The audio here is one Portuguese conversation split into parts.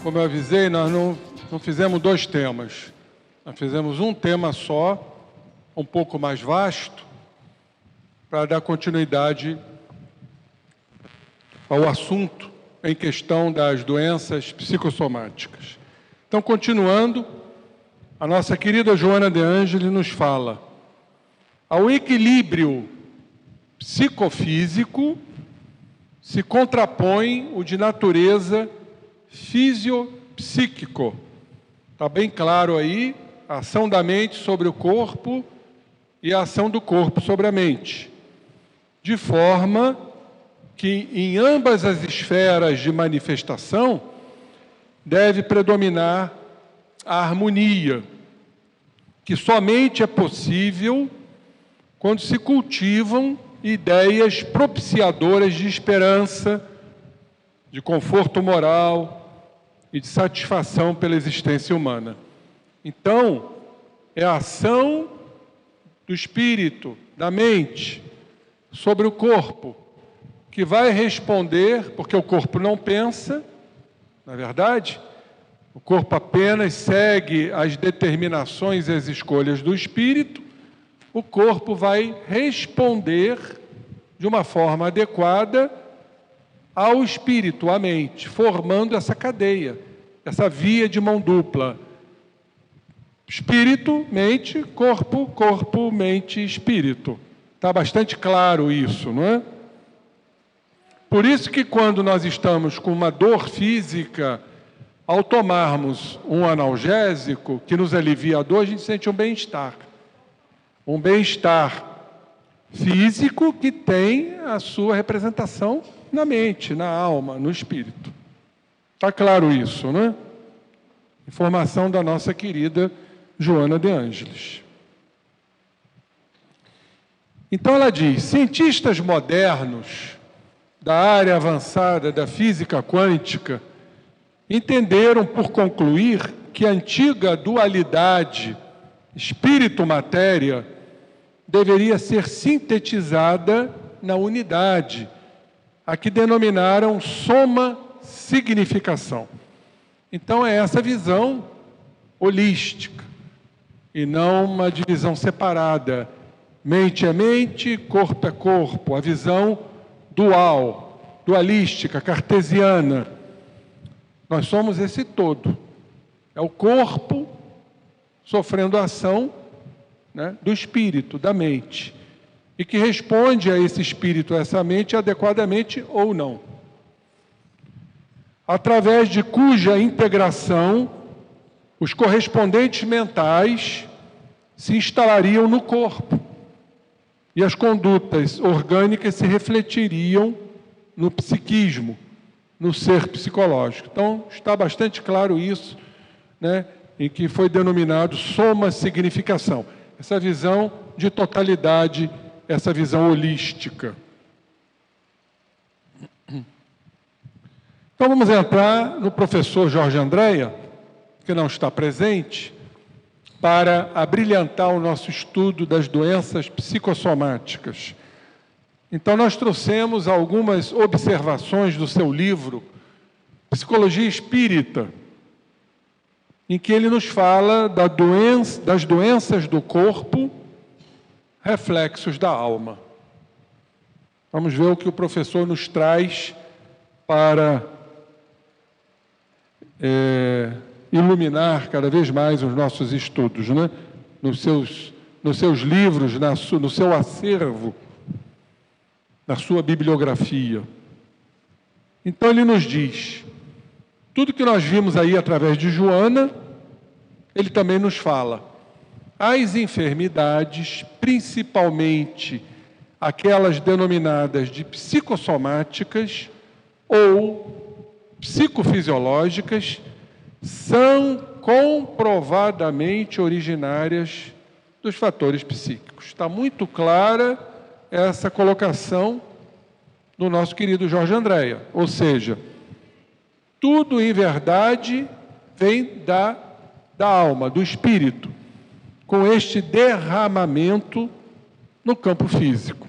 Como eu avisei, nós não fizemos 2 temas. Nós fizemos um tema só, um pouco mais vasto, para dar continuidade ao assunto em questão das doenças psicossomáticas. Então, continuando, a nossa querida Joana de Ângelis nos fala: ao equilíbrio psicofísico se contrapõe o de natureza fisiopsíquico. Está bem claro aí a ação da mente sobre o corpo e a ação do corpo sobre a mente, de forma que em ambas as esferas de manifestação deve predominar a harmonia, que somente é possível quando se cultivam ideias propiciadoras de esperança, de conforto moral e de satisfação pela existência humana. Então, é a ação do espírito, da mente, sobre o corpo, que vai responder, porque o corpo não pensa, na verdade, o corpo apenas segue as determinações e as escolhas do espírito. O corpo vai responder de uma forma adequada ao espírito, à mente, formando essa cadeia, essa via de mão dupla. Espírito, mente, corpo, corpo, mente, espírito. Está bastante claro isso, não é? Por isso que quando nós estamos com uma dor física, ao tomarmos um analgésico que nos alivia a dor, a gente sente um bem-estar. Um bem-estar físico que tem a sua representação na mente, na alma, no espírito. Está claro isso, não é? Informação da nossa querida Joana de Ângelis. Então ela diz: cientistas modernos da área avançada da física quântica entenderam por concluir que a antiga dualidade espírito-matéria deveria ser sintetizada na unidade, a que denominaram soma-significação. Então é essa visão holística, e não uma divisão separada. Mente é mente, corpo é corpo, a visão dual, dualística, cartesiana. Nós somos esse todo. É o corpo sofrendo a ação, né, do espírito, da mente, e que responde a esse espírito, a essa mente, adequadamente ou não. Através de cuja integração os correspondentes mentais se instalariam no corpo e as condutas orgânicas se refletiriam no psiquismo, no ser psicológico. Então, está bastante claro isso, né, em que foi denominado soma-significação. Essa visão de totalidade, essa visão holística. Então vamos entrar no professor Jorge Andréa, que não está presente, para abrilhantar o nosso estudo das doenças psicossomáticas. Então nós trouxemos algumas observações do seu livro, Psicologia Espírita, em que ele nos fala das doenças do corpo, reflexos da alma. Vamos ver o que o professor nos traz para iluminar cada vez mais os nossos estudos, né? Nos seus livros, no seu acervo, na sua bibliografia. Então ele nos diz: tudo que nós vimos aí através de Joana, ele também nos fala. As enfermidades, principalmente aquelas denominadas de psicossomáticas ou psicofisiológicas, são comprovadamente originárias dos fatores psíquicos. Está muito clara essa colocação do nosso querido Jorge Andréa. Ou seja, tudo, em verdade, vem da alma, do espírito, com este derramamento no campo físico,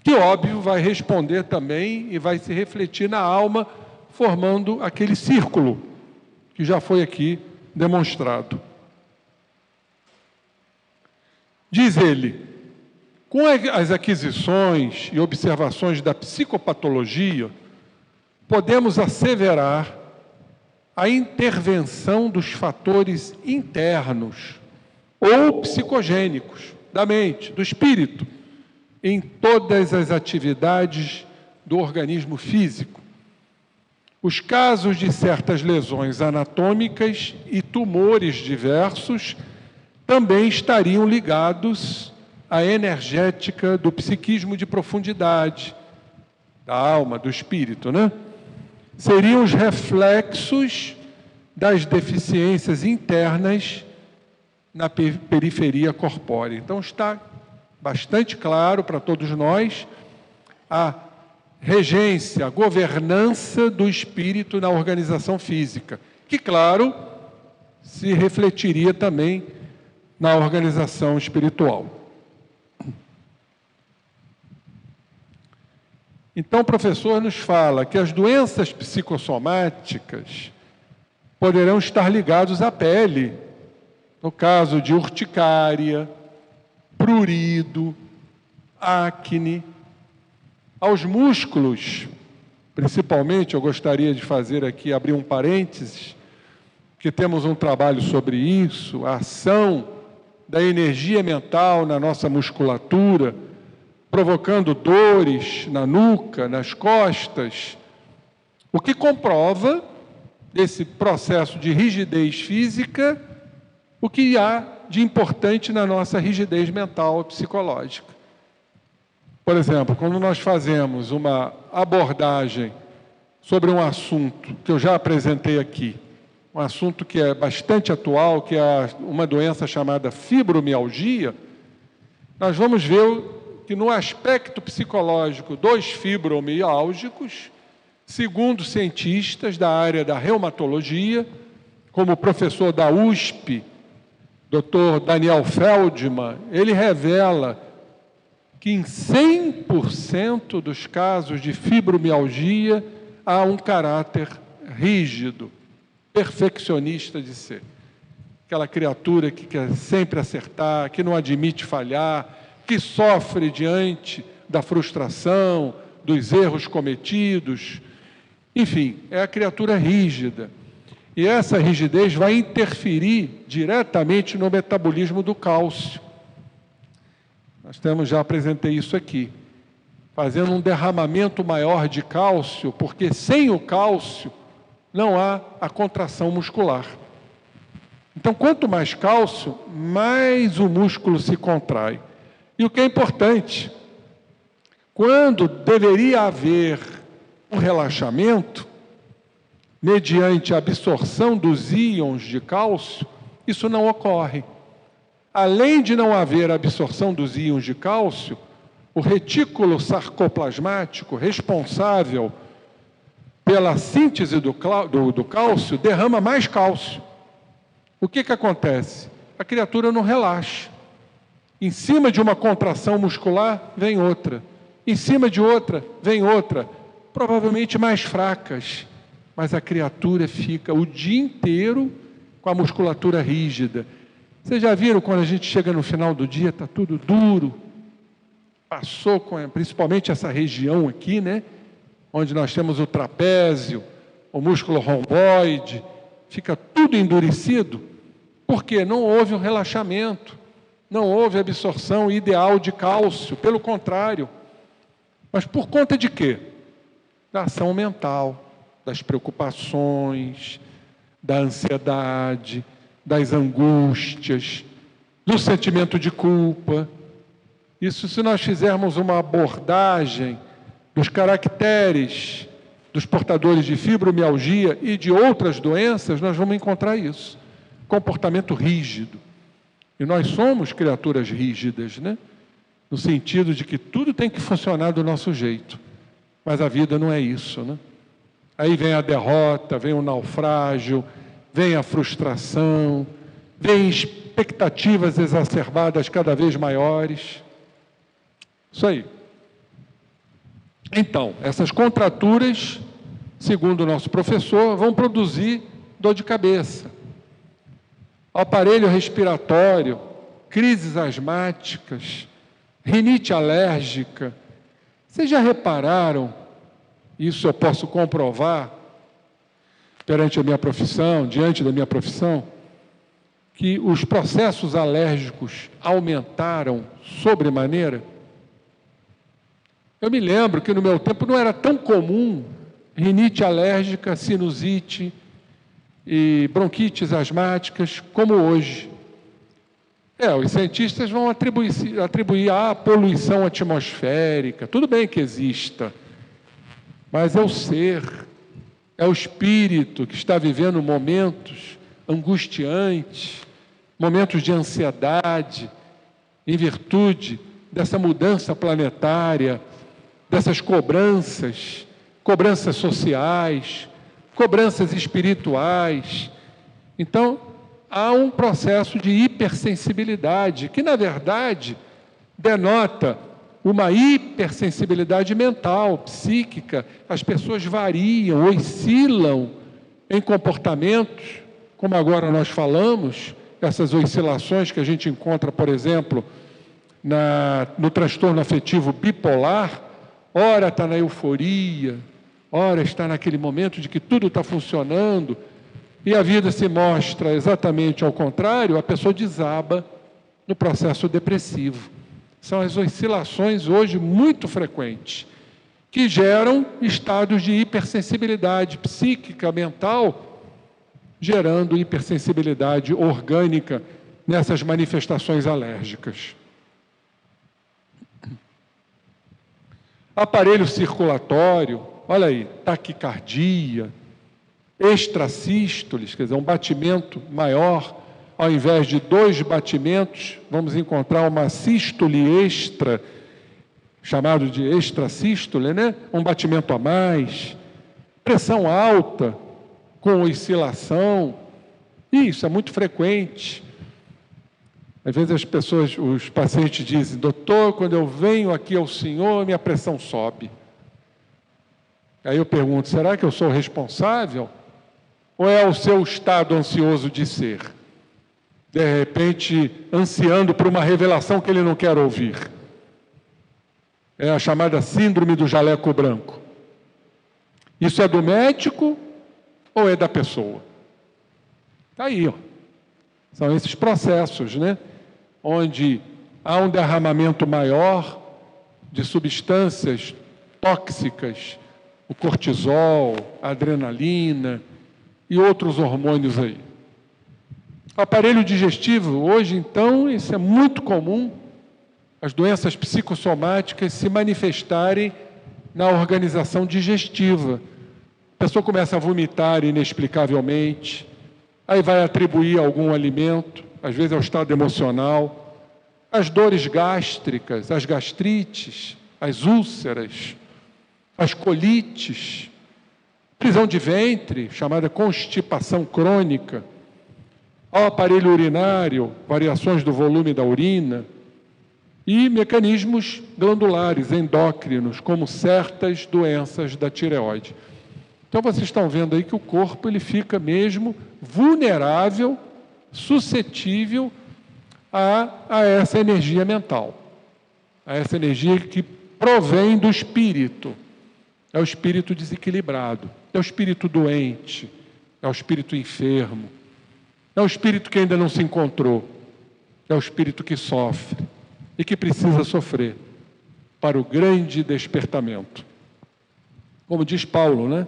que, óbvio, vai responder também e vai se refletir na alma, formando aquele círculo que já foi aqui demonstrado. Diz ele, com as aquisições e observações da psicopatologia, podemos asseverar a intervenção dos fatores internos ou psicogênicos da mente, do espírito, em todas as atividades do organismo físico. Os casos de certas lesões anatômicas e tumores diversos também estariam ligados à energética do psiquismo de profundidade, da alma, do espírito, né? Seriam os reflexos das deficiências internas na periferia corpórea. Então está bastante claro para todos nós a regência, a governança do espírito na organização física, que, claro, se refletiria também na organização espiritual. Então, o professor nos fala que as doenças psicossomáticas poderão estar ligadas à pele, no caso de urticária, prurido, acne, aos músculos, principalmente, eu gostaria de fazer aqui, abrir um parênteses, que temos um trabalho sobre isso, a ação da energia mental na nossa musculatura, provocando dores na nuca, nas costas, o que comprova desse processo de rigidez física, o que há de importante na nossa rigidez mental e psicológica. Por exemplo, quando nós fazemos uma abordagem sobre um assunto que eu já apresentei aqui, um assunto que é bastante atual, que é uma doença chamada fibromialgia, nós vamos ver que no aspecto psicológico dos fibromiálgicos, segundo cientistas da área da reumatologia, como o professor da USP, Dr. Daniel Feldman, ele revela que em 100% dos casos de fibromialgia há um caráter rígido, perfeccionista de ser. Aquela criatura que quer sempre acertar, que não admite falhar, que sofre diante da frustração, dos erros cometidos. Enfim, é a criatura rígida. E essa rigidez vai interferir diretamente no metabolismo do cálcio. Já apresentei isso aqui, fazendo um derramamento maior de cálcio, porque sem o cálcio não há a contração muscular. Então, quanto mais cálcio, mais o músculo se contrai. E o que é importante, quando deveria haver um relaxamento, mediante a absorção dos íons de cálcio, isso não ocorre. Além de não haver absorção dos íons de cálcio, o retículo sarcoplasmático responsável pela síntese do cálcio derrama mais cálcio. O que acontece? A criatura não relaxa. Em cima de uma contração muscular, vem outra. Em cima de outra, vem outra. Provavelmente mais fracas. Mas a criatura fica o dia inteiro com a musculatura rígida. Vocês já viram quando a gente chega no final do dia, está tudo duro? Passou principalmente essa região aqui, né? Onde nós temos o trapézio, o músculo romboide, fica tudo endurecido, porque não houve um relaxamento, não houve absorção ideal de cálcio, pelo contrário. Mas por conta de quê? Da ação mental, das preocupações, da ansiedade, das angústias, do sentimento de culpa. Isso, se nós fizermos uma abordagem dos caracteres dos portadores de fibromialgia e de outras doenças, nós vamos encontrar isso. Comportamento rígido. E nós somos criaturas rígidas, né? No sentido de que tudo tem que funcionar do nosso jeito. Mas a vida não é isso, né? Aí vem a derrota, vem o naufrágio, vem a frustração, vem expectativas exacerbadas cada vez maiores. Isso aí. Então, essas contraturas segundo o nosso professor, vão produzir dor de cabeça. Aparelho respiratório, crises asmáticas, rinite alérgica. Vocês já repararam, isso eu posso comprovar perante a minha profissão, diante da minha profissão, que os processos alérgicos aumentaram sobremaneira? Eu me lembro que no meu tempo não era tão comum rinite alérgica, sinusite e bronquites asmáticas como hoje. Os cientistas vão atribuir à poluição atmosférica. Tudo bem que exista, mas é o ser, é o espírito que está vivendo momentos angustiantes, momentos de ansiedade, em virtude dessa mudança planetária, dessas cobranças sociais, cobranças espirituais. Então, há um processo de hipersensibilidade, que, na verdade, denota uma hipersensibilidade mental, psíquica. As pessoas variam, oscilam em comportamentos, como agora nós falamos, essas oscilações que a gente encontra, por exemplo, no transtorno afetivo bipolar. Ora está na euforia, ora está naquele momento de que tudo está funcionando, e a vida se mostra exatamente ao contrário, a pessoa desaba no processo depressivo. São as oscilações hoje muito frequentes, que geram estados de hipersensibilidade psíquica, mental, gerando hipersensibilidade orgânica nessas manifestações alérgicas. Aparelho circulatório, olha aí, taquicardia, extrasístoles, quer dizer, um batimento maior, ao invés de 2 batimentos, vamos encontrar uma sístole extra, chamado de extrasístole, né? Um batimento a mais, pressão alta, com oscilação, isso é muito frequente. Às vezes as pessoas, os pacientes dizem: doutor, quando eu venho aqui ao senhor, minha pressão sobe. Aí eu pergunto: será que eu sou responsável? Ou é o seu estado ansioso de ser? De repente, ansiando por uma revelação que ele não quer ouvir. É a chamada síndrome do jaleco branco. Isso é do médico ou é da pessoa? Está aí, ó. São esses processos, né? Onde há um derramamento maior de substâncias tóxicas, o cortisol, a adrenalina e outros hormônios aí. Aparelho digestivo, hoje então, isso é muito comum, as doenças psicossomáticas se manifestarem na organização digestiva. A pessoa começa a vomitar inexplicavelmente, aí vai atribuir algum alimento, às vezes ao estado emocional, as dores gástricas, as gastrites, as úlceras, as colites, prisão de ventre, chamada constipação crônica, ao aparelho urinário, variações do volume da urina, e mecanismos glandulares, endócrinos, como certas doenças da tireoide. Então vocês estão vendo aí que o corpo ele fica mesmo vulnerável, suscetível a essa energia mental, a essa energia que provém do espírito. É o espírito desequilibrado, é o espírito doente, é o espírito enfermo, é o espírito que ainda não se encontrou, é o espírito que sofre e que precisa sofrer para o grande despertamento. Como diz Paulo, né?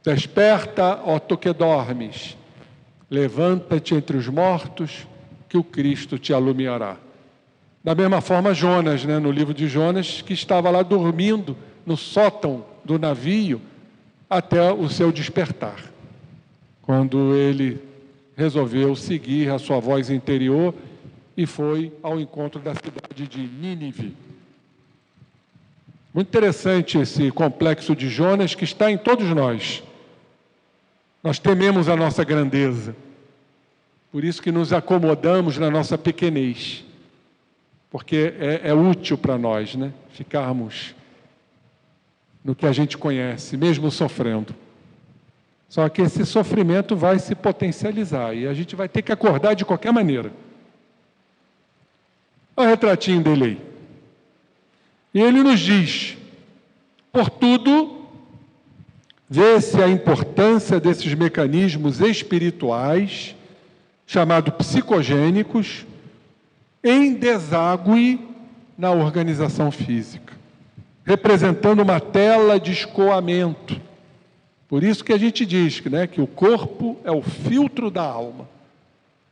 Desperta, ó tu que dormes, levanta-te entre os mortos, que o Cristo te alumiará. Da mesma forma, Jonas, né, no livro de Jonas, que estava lá dormindo no sótão do navio até o seu despertar, quando ele resolveu seguir a sua voz interior e foi ao encontro da cidade de Nínive. Muito interessante esse complexo de Jonas que está em todos nós. Nós tememos a nossa grandeza, por isso que nos acomodamos na nossa pequenez, porque é útil para nós, né? Ficarmos no que a gente conhece, mesmo sofrendo. Só que esse sofrimento vai se potencializar e a gente vai ter que acordar de qualquer maneira. Olha o retratinho dele aí. E ele nos diz: por tudo, vê-se a importância desses mecanismos espirituais, chamados psicogênicos, em deságue na organização física, representando uma tela de escoamento. Por isso que a gente diz que o corpo é o filtro da alma,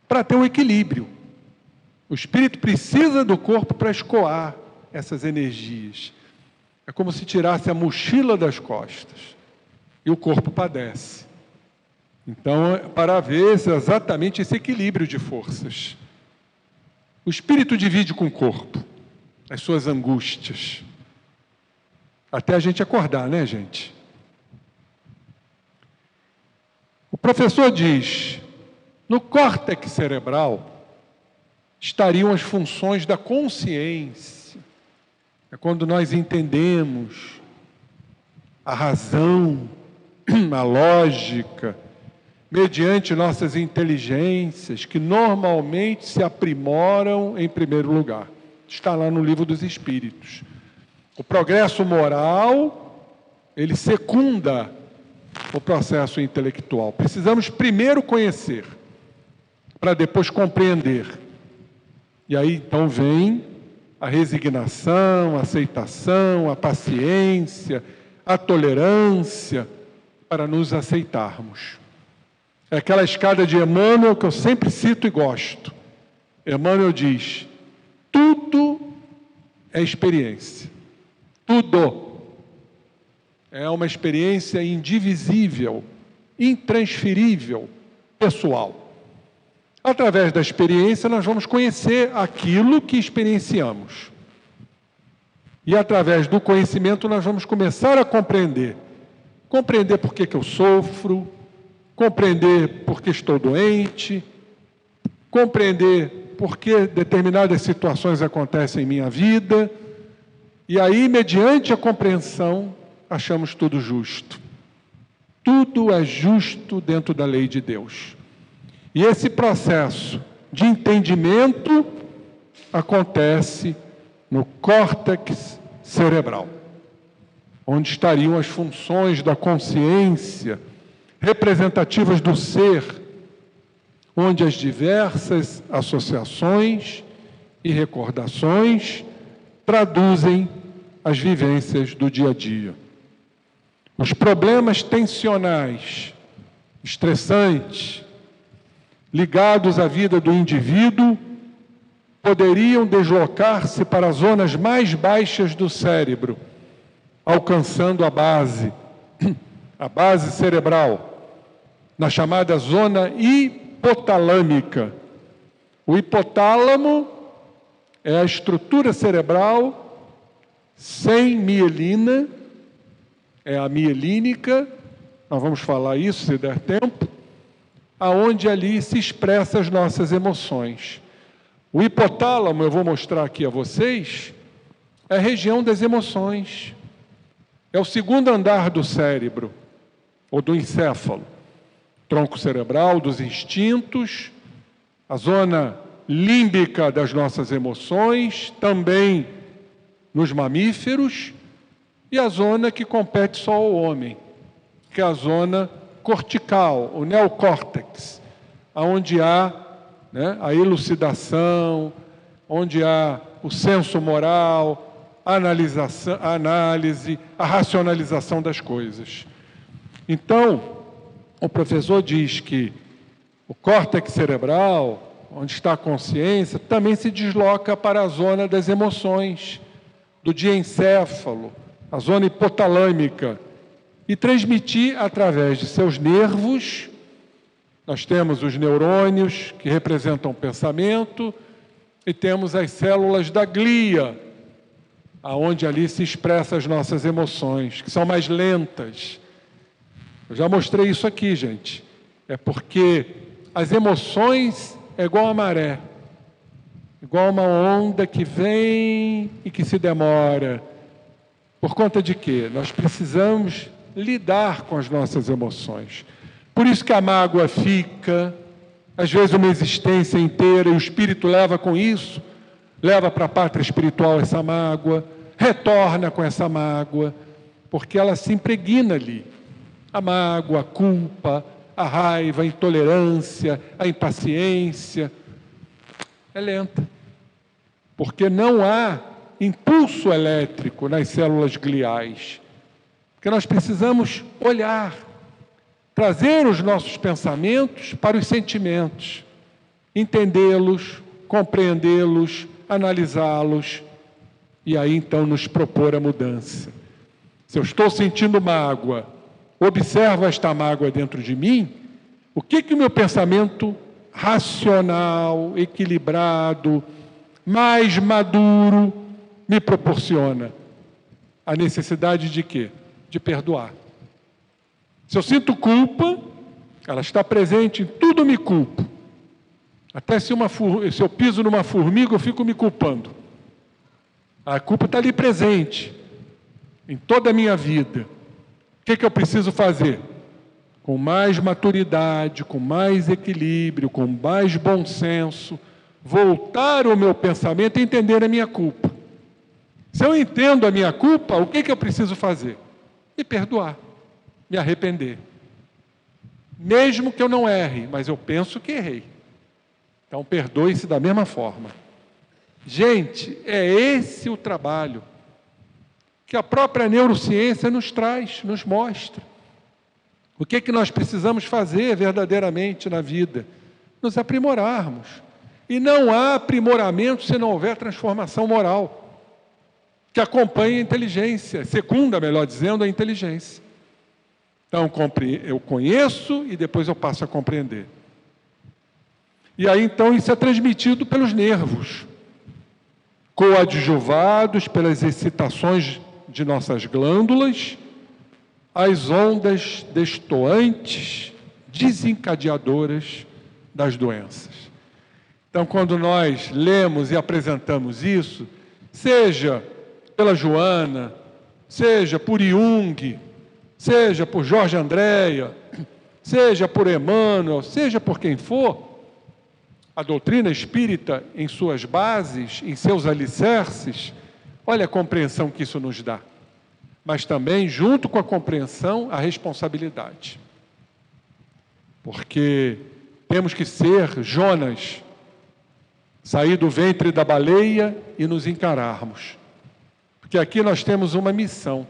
para ter um equilíbrio. O espírito precisa do corpo para escoar essas energias. É como se tirasse a mochila das costas e o corpo padece. Então, para haver exatamente esse equilíbrio de forças. O espírito divide com o corpo as suas angústias. Até a gente acordar, né, gente? O professor diz: no córtex cerebral estariam as funções da consciência. É quando nós entendemos a razão, a lógica, mediante nossas inteligências, que normalmente se aprimoram em primeiro lugar. Está lá no Livro dos Espíritos. O progresso moral, ele secunda o processo intelectual. Precisamos primeiro conhecer, para depois compreender. E aí, então, vem a resignação, a aceitação, a paciência, a tolerância, para nos aceitarmos. É aquela escada de Emmanuel que eu sempre cito e gosto. Emmanuel diz: tudo é experiência. Tudo é uma experiência indivisível, intransferível, pessoal. Através da experiência, nós vamos conhecer aquilo que experienciamos. E através do conhecimento, nós vamos começar a compreender. Compreender por que eu sofro, compreender por que estou doente, compreender por que determinadas situações acontecem em minha vida. E aí, mediante a compreensão, achamos tudo justo. Tudo é justo dentro da lei de Deus. E esse processo de entendimento acontece no córtex cerebral, onde estariam as funções da consciência representativas do ser, onde as diversas associações e recordações traduzem as vivências do dia a dia. Os problemas tensionais, estressantes, ligados à vida do indivíduo, poderiam deslocar-se para as zonas mais baixas do cérebro, alcançando a base cerebral, na chamada zona hipotalâmica. O hipotálamo é a estrutura cerebral sem mielina, é a mielínica, nós vamos falar isso se der tempo, aonde ali se expressam as nossas emoções. O hipotálamo, eu vou mostrar aqui a vocês, é a região das emoções. É o segundo andar do cérebro, ou do encéfalo. Tronco cerebral, dos instintos, a zona límbica das nossas emoções, também nos mamíferos, e a zona que compete só ao homem, que é a zona cortical, o neocórtex, onde há a elucidação, onde há o senso moral, a análise, a racionalização das coisas. Então, o professor diz que o córtex cerebral, onde está a consciência, também se desloca para a zona das emoções, do diencéfalo, a zona hipotalâmica, e transmitir através de seus nervos. Nós temos os neurônios, que representam o pensamento, e temos as células da glia, aonde ali se expressam as nossas emoções, que são mais lentas. Eu já mostrei isso aqui, gente. É porque as emoções é igual a maré, igual uma onda que vem e que se demora. Por conta de quê? Nós precisamos lidar com as nossas emoções. Por isso que a mágoa fica, às vezes uma existência inteira, e o espírito leva com isso, leva para a pátria espiritual essa mágoa, retorna com essa mágoa, porque ela se impregna ali. A mágoa, a culpa, a raiva, a intolerância, a impaciência, é lenta. Porque não há impulso elétrico nas células gliais. Porque nós precisamos olhar, trazer os nossos pensamentos para os sentimentos, entendê-los, compreendê-los, analisá-los, e aí então nos propor a mudança. Se eu estou sentindo mágoa, observo esta mágoa dentro de mim, o que o meu pensamento racional, equilibrado, mais maduro me proporciona? A necessidade de quê? De perdoar. Se eu sinto culpa, ela está presente em tudo, me culpo. Até se eu piso numa formiga, eu fico me culpando. A culpa está ali presente, em toda a minha vida. O que eu preciso fazer? Com mais maturidade, com mais equilíbrio, com mais bom senso, voltar o meu pensamento e entender a minha culpa. Se eu entendo a minha culpa, o que eu preciso fazer? Me perdoar, me arrepender. Mesmo que eu não erre, mas eu penso que errei. Então perdoe-se da mesma forma. Gente, é esse o trabalho que a própria neurociência nos traz, nos mostra. O que nós precisamos fazer verdadeiramente na vida? Nos aprimorarmos. E não há aprimoramento se não houver transformação moral, que acompanhe a inteligência, secunda, melhor dizendo, a inteligência. Então, eu conheço e depois eu passo a compreender. E aí, então, isso é transmitido pelos nervos, coadjuvados pelas excitações de nossas glândulas, as ondas destoantes, desencadeadoras das doenças. Então, quando nós lemos e apresentamos isso, seja pela Joana, seja por Jung, seja por Jorge Andréa, seja por Emmanuel, seja por quem for, a doutrina espírita, em suas bases, em seus alicerces, olha a compreensão que isso nos dá. Mas também, junto com a compreensão, a responsabilidade. Porque temos que ser Jonas, sair do ventre da baleia e nos encararmos. Porque aqui nós temos uma missão.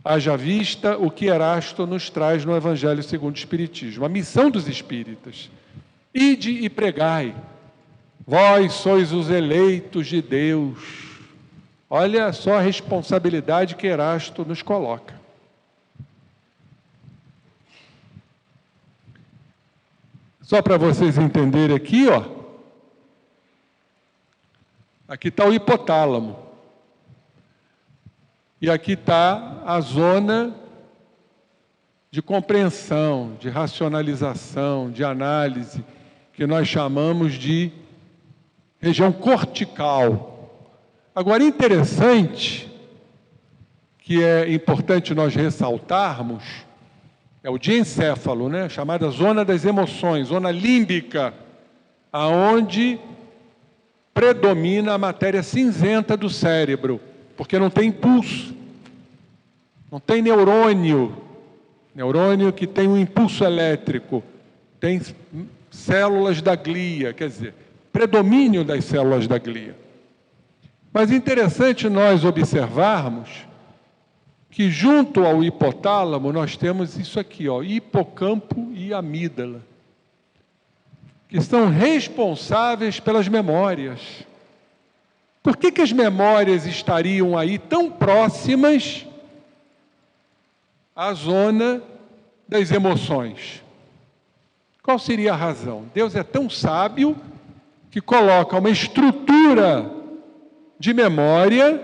Haja vista o que Erasto nos traz no Evangelho segundo o Espiritismo. A missão dos espíritas. Ide e pregai. Vós sois os eleitos de Deus. Olha só a responsabilidade que Erasto nos coloca. Só para vocês entenderem aqui, ó. Aqui está o hipotálamo. E aqui está a zona de compreensão, de racionalização, de análise, que nós chamamos de região cortical. Agora, interessante, que é importante nós ressaltarmos, é o diencéfalo, né? Chamada zona das emoções, zona límbica, aonde predomina a matéria cinzenta do cérebro, porque não tem impulso, não tem neurônio que tem um impulso elétrico, tem células da glia, quer dizer, predomínio das células da glia. Mas é interessante nós observarmos que junto ao hipotálamo nós temos isso aqui, ó, hipocampo e amígdala, que são responsáveis pelas memórias. Por que as memórias estariam aí tão próximas à zona das emoções? Qual seria a razão? Deus é tão sábio que coloca uma estrutura de memória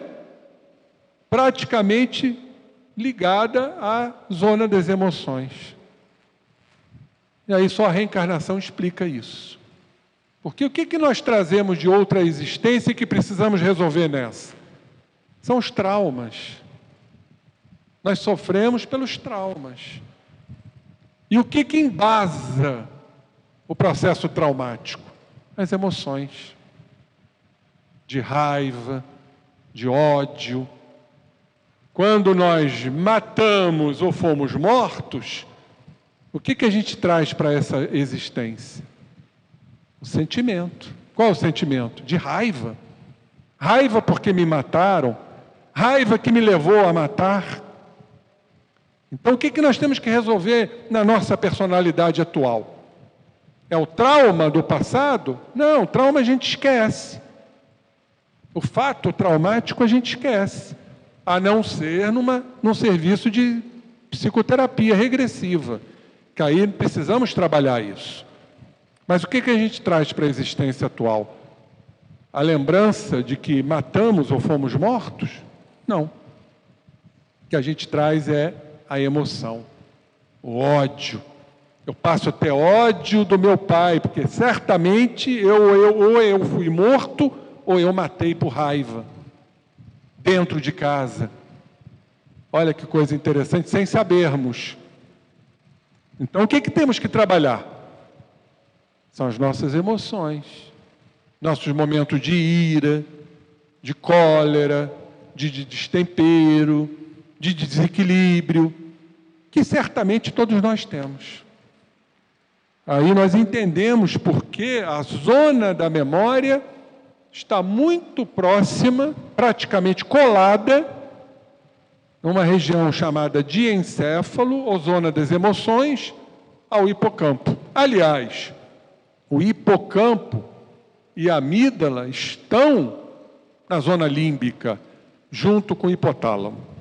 praticamente ligada à zona das emoções. E aí só a reencarnação explica isso. Porque o que nós trazemos de outra existência que precisamos resolver nessa? São os traumas. Nós sofremos pelos traumas. E o que embasa o processo traumático? As emoções de raiva, de ódio. Quando nós matamos ou fomos mortos, o que a gente traz para essa existência? O sentimento. Qual é o sentimento? De raiva. Raiva porque me mataram, raiva que me levou a matar. Então, o que nós temos que resolver na nossa personalidade atual? É o trauma do passado? Não, o trauma a gente esquece. O fato traumático a gente esquece, a não ser num serviço de psicoterapia regressiva, que aí precisamos trabalhar isso. Mas o que a gente traz para a existência atual? A lembrança de que matamos ou fomos mortos? Não. O que a gente traz é a emoção, o ódio. Eu passo a ter ódio do meu pai, porque certamente ou eu fui morto ou eu matei por raiva, dentro de casa. Olha que coisa interessante, sem sabermos. Então, o que temos que trabalhar? São as nossas emoções, nossos momentos de ira, de cólera, de destempero, de desequilíbrio, que certamente todos nós temos. Aí nós entendemos porque a zona da memória está muito próxima, praticamente colada, numa região chamada diencéfalo, ou zona das emoções, ao hipocampo. Aliás, o hipocampo e a amígdala estão na zona límbica, junto com o hipotálamo.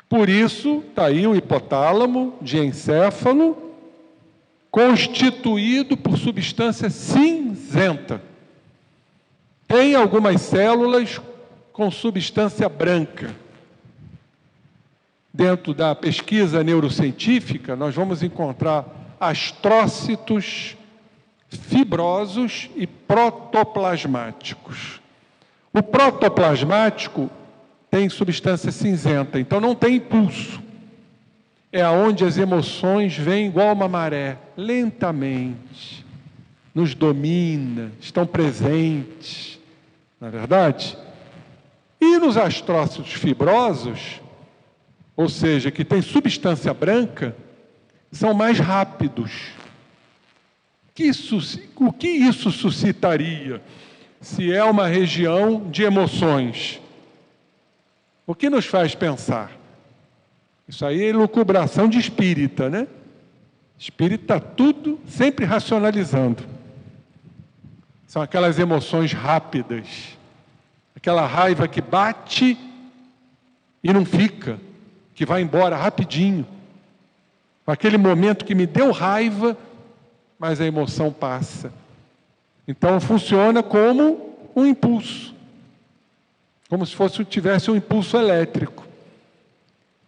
Por isso, está aí o hipotálamo diencéfalo, constituído por substância cinzenta. Tem algumas células com substância branca. Dentro da pesquisa neurocientífica, nós vamos encontrar astrócitos fibrosos e protoplasmáticos. O protoplasmático tem substância cinzenta, então não tem impulso. É aonde as emoções vêm igual uma maré, lentamente, nos domina, estão presentes, não é verdade? E nos astrócitos fibrosos, ou seja, que tem substância branca, são mais rápidos. O que isso suscitaria se é uma região de emoções? O que nos faz pensar? Isso aí é elucubração de espírita, né? Espírita está tudo sempre racionalizando. São aquelas emoções rápidas, aquela raiva que bate e não fica, que vai embora rapidinho. Aquele momento que me deu raiva, mas a emoção passa. Então funciona como um impulso, como se tivesse um impulso elétrico.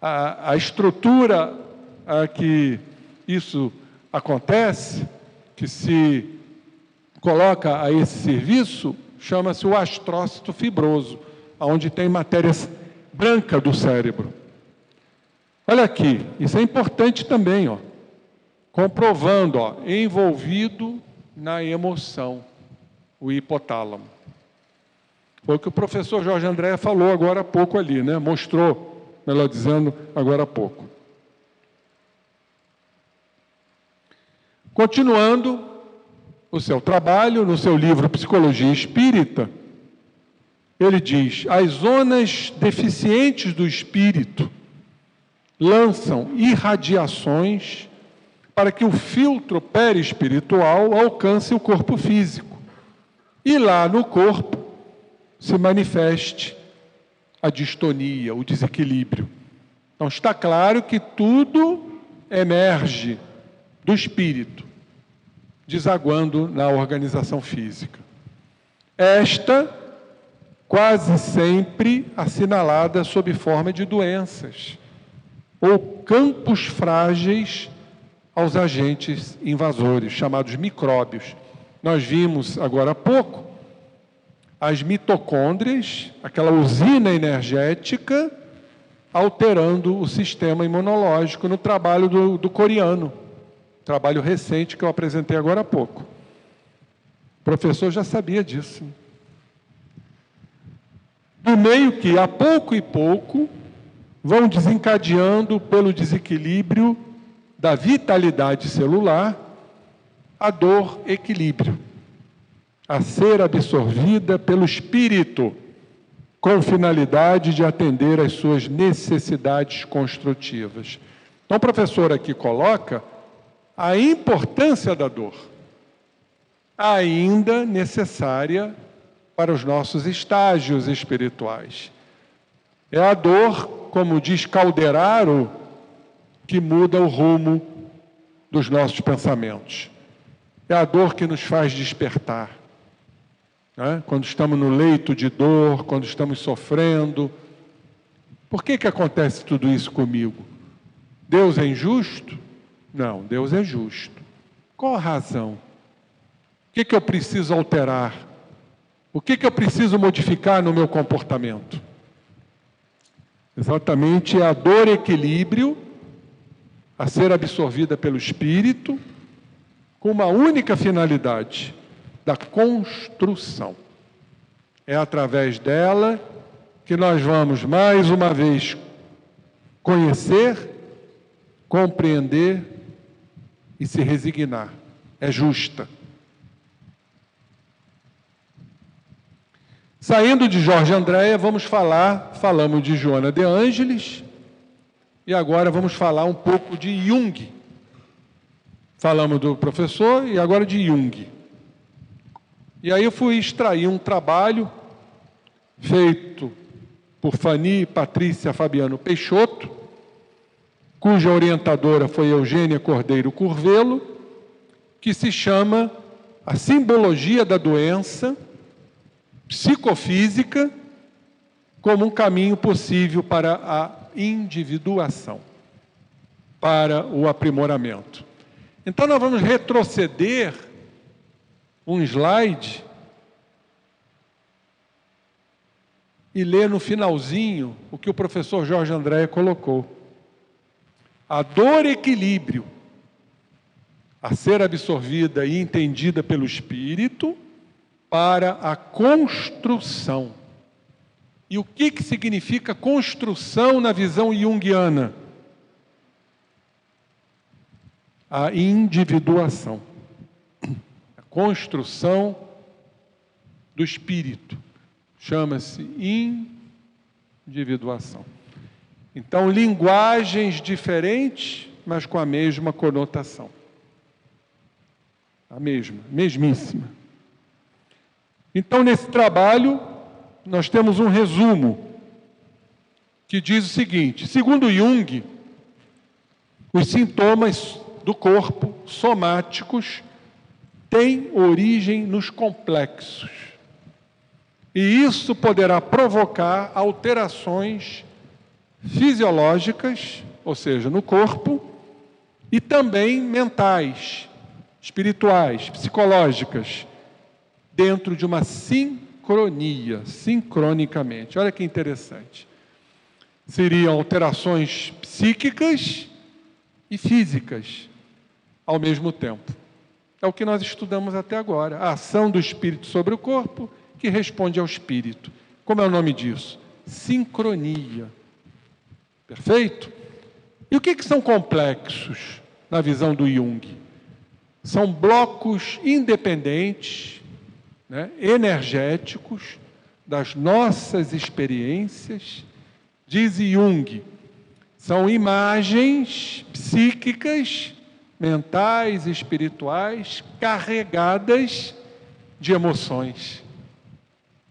A estrutura a que isso acontece, que se coloca a esse serviço, chama-se o astrócito fibroso, onde tem matéria branca do cérebro. Olha aqui, isso é importante também, ó, comprovando, ó, envolvido na emoção, o hipotálamo. Foi o que o professor Jorge André falou agora há pouco ali, né? Mostrou, melhor dizendo, agora há pouco. Continuando o seu trabalho, no seu livro Psicologia Espírita, ele diz: as zonas deficientes do espírito lançam irradiações para que o filtro perispiritual alcance o corpo físico. E lá no corpo se manifeste a distonia, o desequilíbrio. Então está claro que tudo emerge do espírito, desaguando na organização física. Esta, quase sempre assinalada sob forma de doenças, ou campos frágeis aos agentes invasores, chamados micróbios. Nós vimos agora há pouco as mitocôndrias, aquela usina energética, alterando o sistema imunológico no trabalho do coreano, trabalho recente que eu apresentei agora há pouco. O professor já sabia disso. Do meio que, a pouco e pouco, vão desencadeando pelo desequilíbrio da vitalidade celular a dor-equilíbrio, a ser absorvida pelo espírito, com finalidade de atender às suas necessidades construtivas. Então, o professor aqui coloca a importância da dor, ainda necessária para os nossos estágios espirituais. É a dor, como diz Calderaro, que muda o rumo dos nossos pensamentos. É a dor que nos faz despertar. Quando estamos no leito de dor, quando estamos sofrendo. Por que acontece tudo isso comigo? Deus é injusto? Não, Deus é justo. Qual a razão? O que eu preciso alterar? O que eu preciso modificar no meu comportamento? Exatamente a dor-equilíbrio a ser absorvida pelo espírito com uma única finalidade, da construção. É através dela que nós vamos, mais uma vez, conhecer, compreender e se resignar. É justa. Saindo de Jorge Andréa, falamos de Joana de Ângelis, e agora vamos falar um pouco de Jung. Falamos do professor e agora de Jung. E aí eu fui extrair um trabalho feito por Fanny Patrícia Fabiano Peixoto, cuja orientadora foi Eugênia Cordeiro Curvelo, que se chama A Simbologia da Doença Psicofísica como um caminho possível para a individuação, para o aprimoramento. Então nós vamos retroceder um slide e ler no finalzinho o que o professor Jorge Andréa colocou. A dor-equilíbrio a ser absorvida e entendida pelo espírito para a construção. E o que significa construção na visão junguiana? A individuação. Construção do espírito. Chama-se individuação. Então, linguagens diferentes, mas com a mesma conotação. A mesmíssima. Então, nesse trabalho, nós temos um resumo que diz o seguinte: segundo Jung, os sintomas do corpo somáticos têm origem nos complexos. E isso poderá provocar alterações fisiológicas, ou seja, no corpo, e também mentais, espirituais, psicológicas, dentro de uma sincronia, sincronicamente. Olha que interessante. Seriam alterações psíquicas e físicas ao mesmo tempo. É o que nós estudamos até agora. A ação do espírito sobre o corpo que responde ao espírito. Como é o nome disso? Sincronia. Perfeito? E o que são complexos na visão do Jung? São blocos independentes, energéticos das nossas experiências, diz Jung. São imagens psíquicas, mentais, espirituais, carregadas de emoções,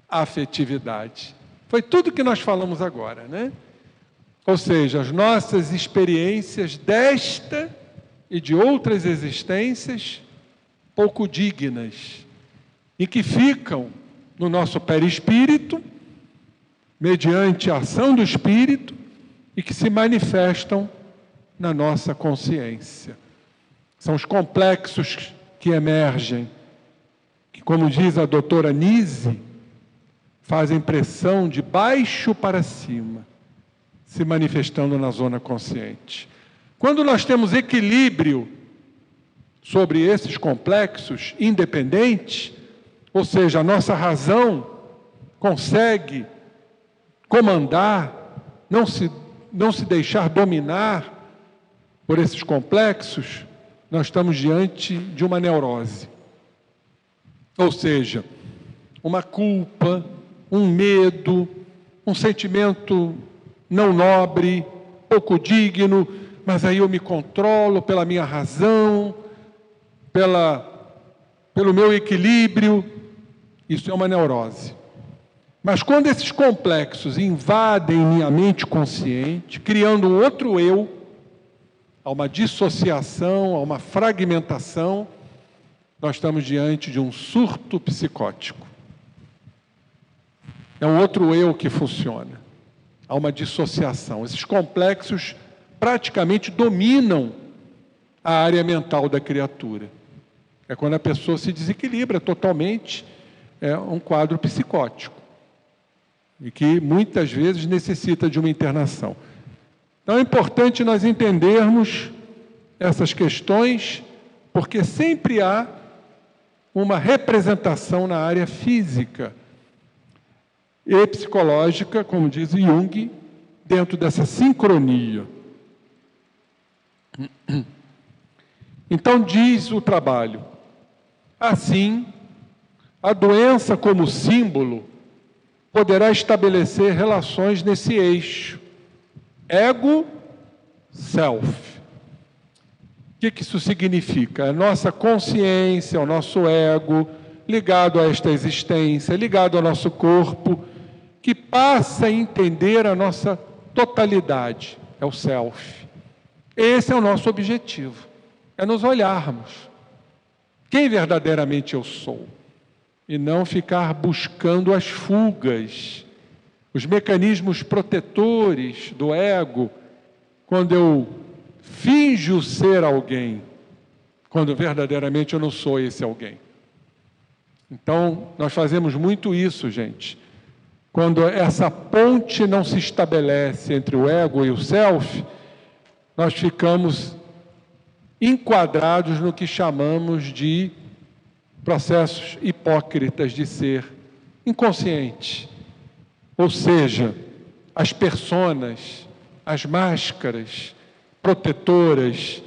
afetividade. Foi tudo que nós falamos agora, Ou seja, as nossas experiências desta e de outras existências pouco dignas, e que ficam no nosso perispírito, mediante a ação do espírito, e que se manifestam na nossa consciência. São os complexos que emergem, que, como diz a doutora Nise, fazem pressão de baixo para cima, se manifestando na zona consciente. Quando nós temos equilíbrio sobre esses complexos independentes, ou seja, a nossa razão consegue comandar, não se deixar dominar por esses complexos, nós estamos diante de uma neurose. Ou seja, uma culpa, um medo, um sentimento não nobre, pouco digno, mas aí eu me controlo pela minha razão, pelo meu equilíbrio. Isso é uma neurose. Mas quando esses complexos invadem minha mente consciente, criando um outro eu, há uma dissociação, há uma fragmentação, nós estamos diante de um surto psicótico. É um outro eu que funciona. Há uma dissociação. Esses complexos praticamente dominam a área mental da criatura. É quando a pessoa se desequilibra totalmente, é um quadro psicótico. E que muitas vezes necessita de uma internação. Então é importante nós entendermos essas questões, porque sempre há uma representação na área física e psicológica, como diz Jung, dentro dessa sincronia. Então diz o trabalho, assim, a doença como símbolo poderá estabelecer relações nesse eixo, ego, self. O que isso significa? A nossa consciência, o nosso ego, ligado a esta existência, ligado ao nosso corpo, que passa a entender a nossa totalidade, é o self. Esse é o nosso objetivo, é nos olharmos. Quem verdadeiramente eu sou? E não ficar buscando as fugas, os mecanismos protetores do ego, quando eu finjo ser alguém, quando verdadeiramente eu não sou esse alguém. Então, nós fazemos muito isso, gente. Quando essa ponte não se estabelece entre o ego e o self, nós ficamos enquadrados no que chamamos de processos hipócritas de ser inconsciente. Ou seja, as personas, as máscaras protetoras,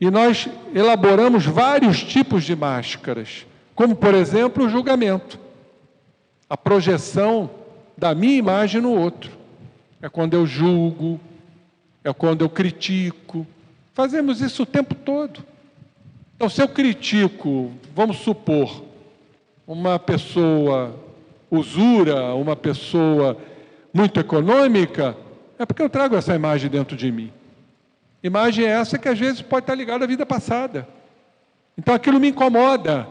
e nós elaboramos vários tipos de máscaras, como, por exemplo, o julgamento, a projeção da minha imagem no outro. É quando eu julgo, é quando eu critico. Fazemos isso o tempo todo. Então, se eu critico, vamos supor, uma pessoa usura, uma pessoa muito econômica, é porque eu trago essa imagem dentro de mim. Imagem essa que às vezes pode estar ligada à vida passada. Então aquilo me incomoda.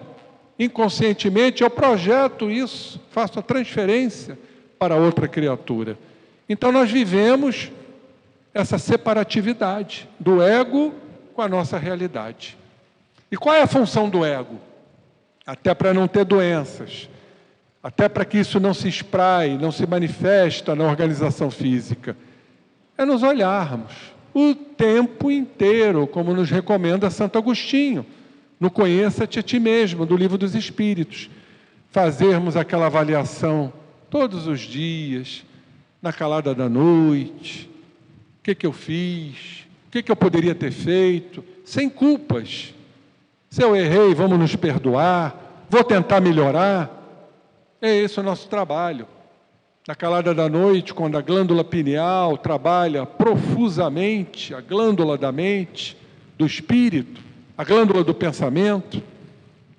Inconscientemente eu projeto isso, faço a transferência para outra criatura. Então nós vivemos essa separatividade do ego com a nossa realidade. E qual é a função do ego? Até para não ter doenças, até para que isso não se espraie, não se manifesta na organização física, é nos olharmos o tempo inteiro, como nos recomenda Santo Agostinho, no Conheça-te a ti mesmo, do Livro dos Espíritos. Fazermos aquela avaliação todos os dias, na calada da noite, o que eu fiz, o que eu poderia ter feito, sem culpas. Se eu errei, vamos nos perdoar, vou tentar melhorar. É esse o nosso trabalho. Na calada da noite, quando a glândula pineal trabalha profusamente, a glândula da mente, do espírito, a glândula do pensamento,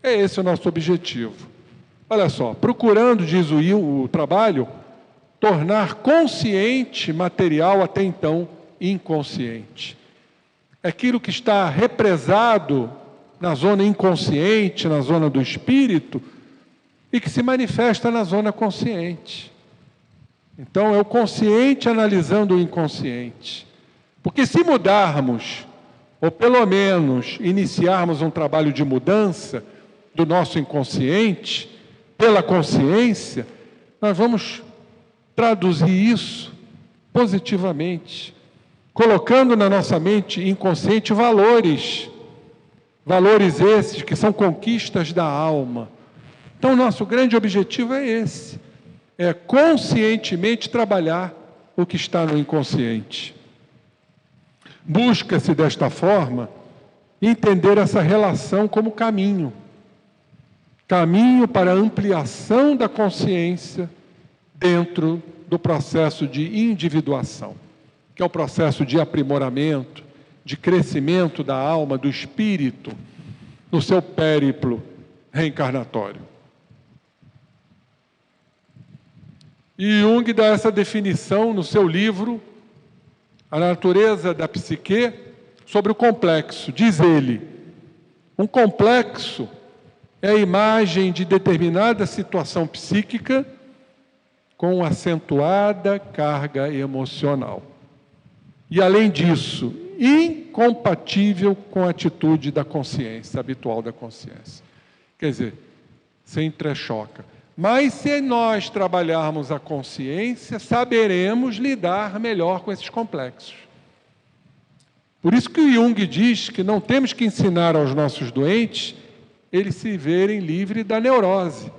é esse o nosso objetivo. Olha só, procurando, diz o trabalho, tornar consciente material até então inconsciente. Aquilo que está represado na zona inconsciente, na zona do espírito, e que se manifesta na zona consciente. Então, é o consciente analisando o inconsciente. Porque se mudarmos, ou pelo menos iniciarmos um trabalho de mudança do nosso inconsciente, pela consciência, nós vamos traduzir isso positivamente, colocando na nossa mente inconsciente valores esses que são conquistas da alma. Então, nosso grande objetivo é esse, é conscientemente trabalhar o que está no inconsciente. Busca-se, desta forma, entender essa relação como caminho para a ampliação da consciência dentro do processo de individuação, que é o processo de aprimoramento, de crescimento da alma, do espírito, no seu périplo reencarnatório. E Jung dá essa definição no seu livro, A Natureza da Psique, sobre o complexo. Diz ele, um complexo é a imagem de determinada situação psíquica com acentuada carga emocional. E, além disso, incompatível com a atitude da consciência, habitual da consciência. Quer dizer, se entrechoca. Mas se nós trabalharmos a consciência, saberemos lidar melhor com esses complexos. Por isso que o Jung diz que não temos que ensinar aos nossos doentes eles se verem livres da neurose,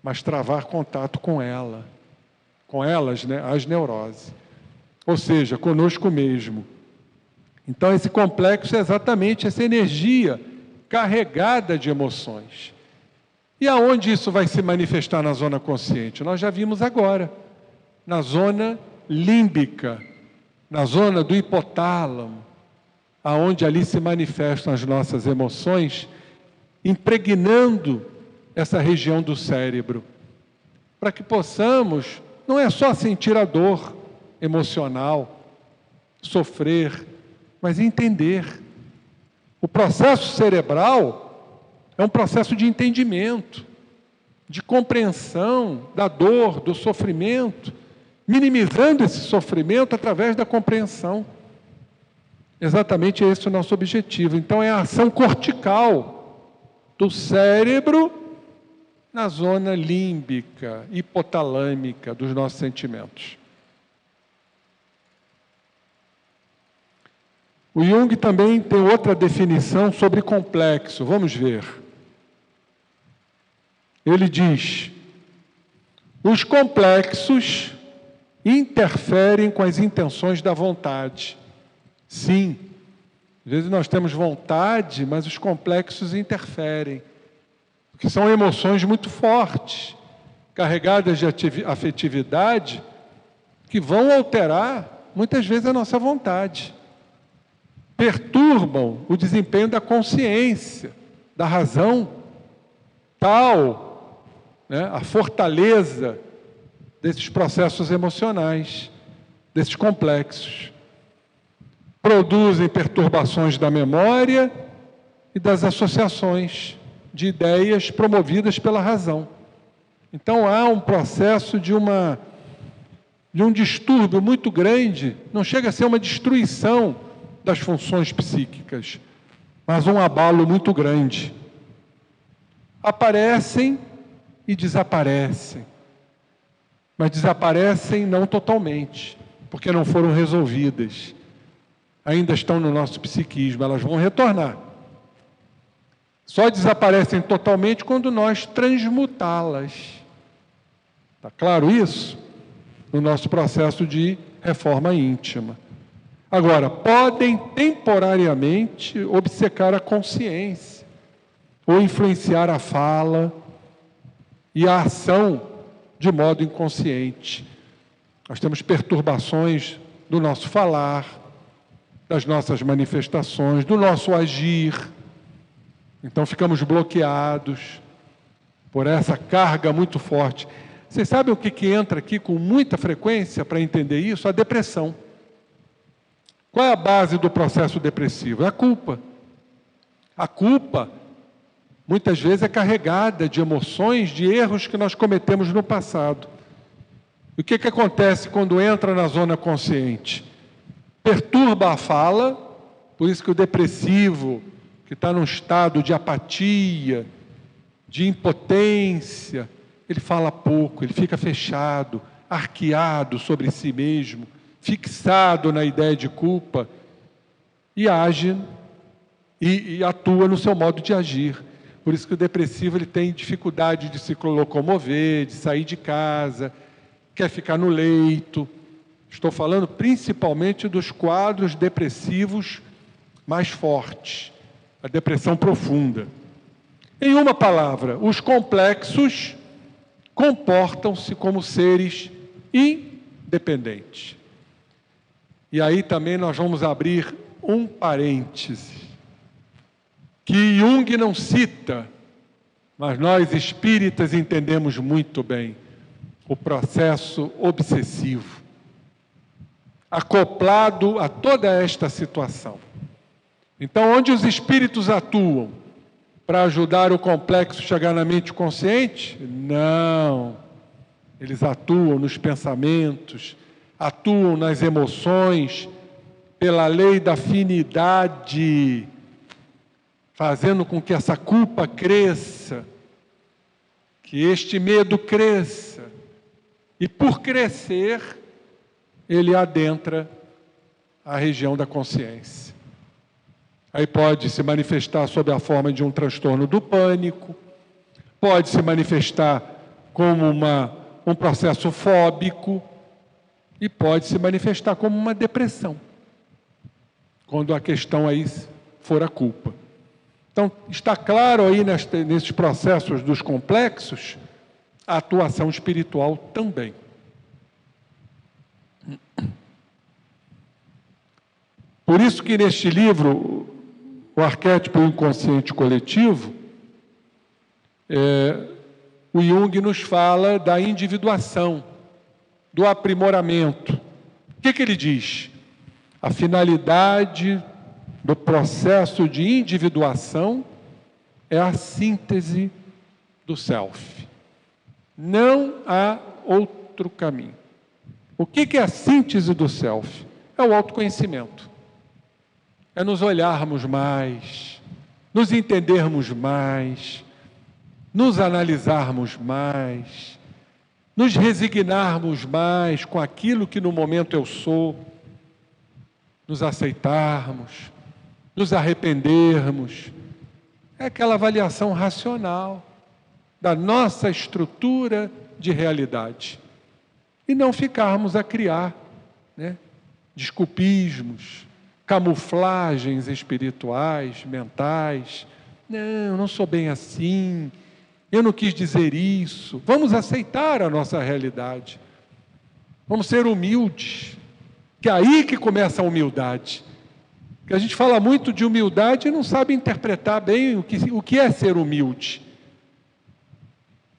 mas travar contato com elas, né, as neuroses. Ou seja, conosco mesmo. Então, esse complexo é exatamente essa energia carregada de emoções. E aonde isso vai se manifestar na zona consciente? Nós já vimos agora, na zona límbica, na zona do hipotálamo, aonde ali se manifestam as nossas emoções, impregnando essa região do cérebro, para que possamos, não é só sentir a dor emocional, sofrer, mas entender. O processo cerebral é um processo de entendimento, de compreensão da dor, do sofrimento, minimizando esse sofrimento através da compreensão. Exatamente esse é o nosso objetivo. Então, é a ação cortical do cérebro na zona límbica, hipotalâmica dos nossos sentimentos. O Jung também tem outra definição sobre complexo. Vamos ver. Ele diz: os complexos interferem com as intenções da vontade. Sim, às vezes nós temos vontade, mas os complexos interferem, porque são emoções muito fortes, carregadas de afetividade, que vão alterar, muitas vezes, a nossa vontade. Perturbam o desempenho da consciência, da razão, tal, né, a fortaleza desses processos emocionais, desses complexos. Produzem perturbações da memória e das associações de ideias promovidas pela razão. Então há um processo de um distúrbio muito grande, não chega a ser uma destruição das funções psíquicas, mas um abalo muito grande. Aparecem e desaparecem, mas desaparecem não totalmente, porque não foram resolvidas. Ainda estão no nosso psiquismo, elas vão retornar. Só desaparecem totalmente quando nós transmutá-las. Está claro isso? No nosso processo de reforma íntima. Agora, podem temporariamente obcecar a consciência, ou influenciar a fala e a ação de modo inconsciente. Nós temos perturbações do nosso falar, das nossas manifestações, do nosso agir. Então ficamos bloqueados por essa carga muito forte. Vocês sabem o que entra aqui com muita frequência para entender isso? A depressão. Qual é a base do processo depressivo? É a culpa. A culpa, muitas vezes, é carregada de emoções, de erros que nós cometemos no passado. O que acontece quando entra na zona consciente? Perturba a fala, por isso que o depressivo, que está num estado de apatia, de impotência, ele fala pouco, ele fica fechado, arqueado sobre si mesmo, fixado na ideia de culpa, e age e atua no seu modo de agir. Por isso que o depressivo ele tem dificuldade de se locomover, de sair de casa, quer ficar no leito. Estou falando principalmente dos quadros depressivos mais fortes, a depressão profunda. Em uma palavra, os complexos comportam-se como seres independentes. E aí também nós vamos abrir um parêntese, que Jung não cita, mas nós espíritas entendemos muito bem: o processo obsessivo, acoplado a toda esta situação. Então, onde os espíritos atuam para ajudar o complexo a chegar na mente consciente? Não. Eles atuam nos pensamentos, atuam nas emoções, pela lei da afinidade, fazendo com que essa culpa cresça, que este medo cresça, e por crescer, ele adentra a região da consciência. Aí pode se manifestar sob a forma de um transtorno do pânico, pode se manifestar como um processo fóbico, e pode se manifestar como uma depressão, quando a questão aí for a culpa. Então, está claro aí nesses processos dos complexos, a atuação espiritual também. Por isso que neste livro, o arquétipo inconsciente coletivo, o Jung nos fala da individuação, do aprimoramento. O que ele diz? A finalidade do processo de individuação é a síntese do self. Não há outro caminho. O que é a síntese do self? É o autoconhecimento. É nos olharmos mais, nos entendermos mais, nos analisarmos mais, nos resignarmos mais com aquilo que no momento eu sou, nos aceitarmos, nos arrependermos. É aquela avaliação racional da nossa estrutura de realidade. E não ficarmos a criar, desculpismos, camuflagens espirituais, mentais. Não, não sou bem assim, eu não quis dizer isso. Vamos aceitar a nossa realidade. Vamos ser humildes, que é aí que começa a humildade. Porque a gente fala muito de humildade e não sabe interpretar bem o que é ser humilde.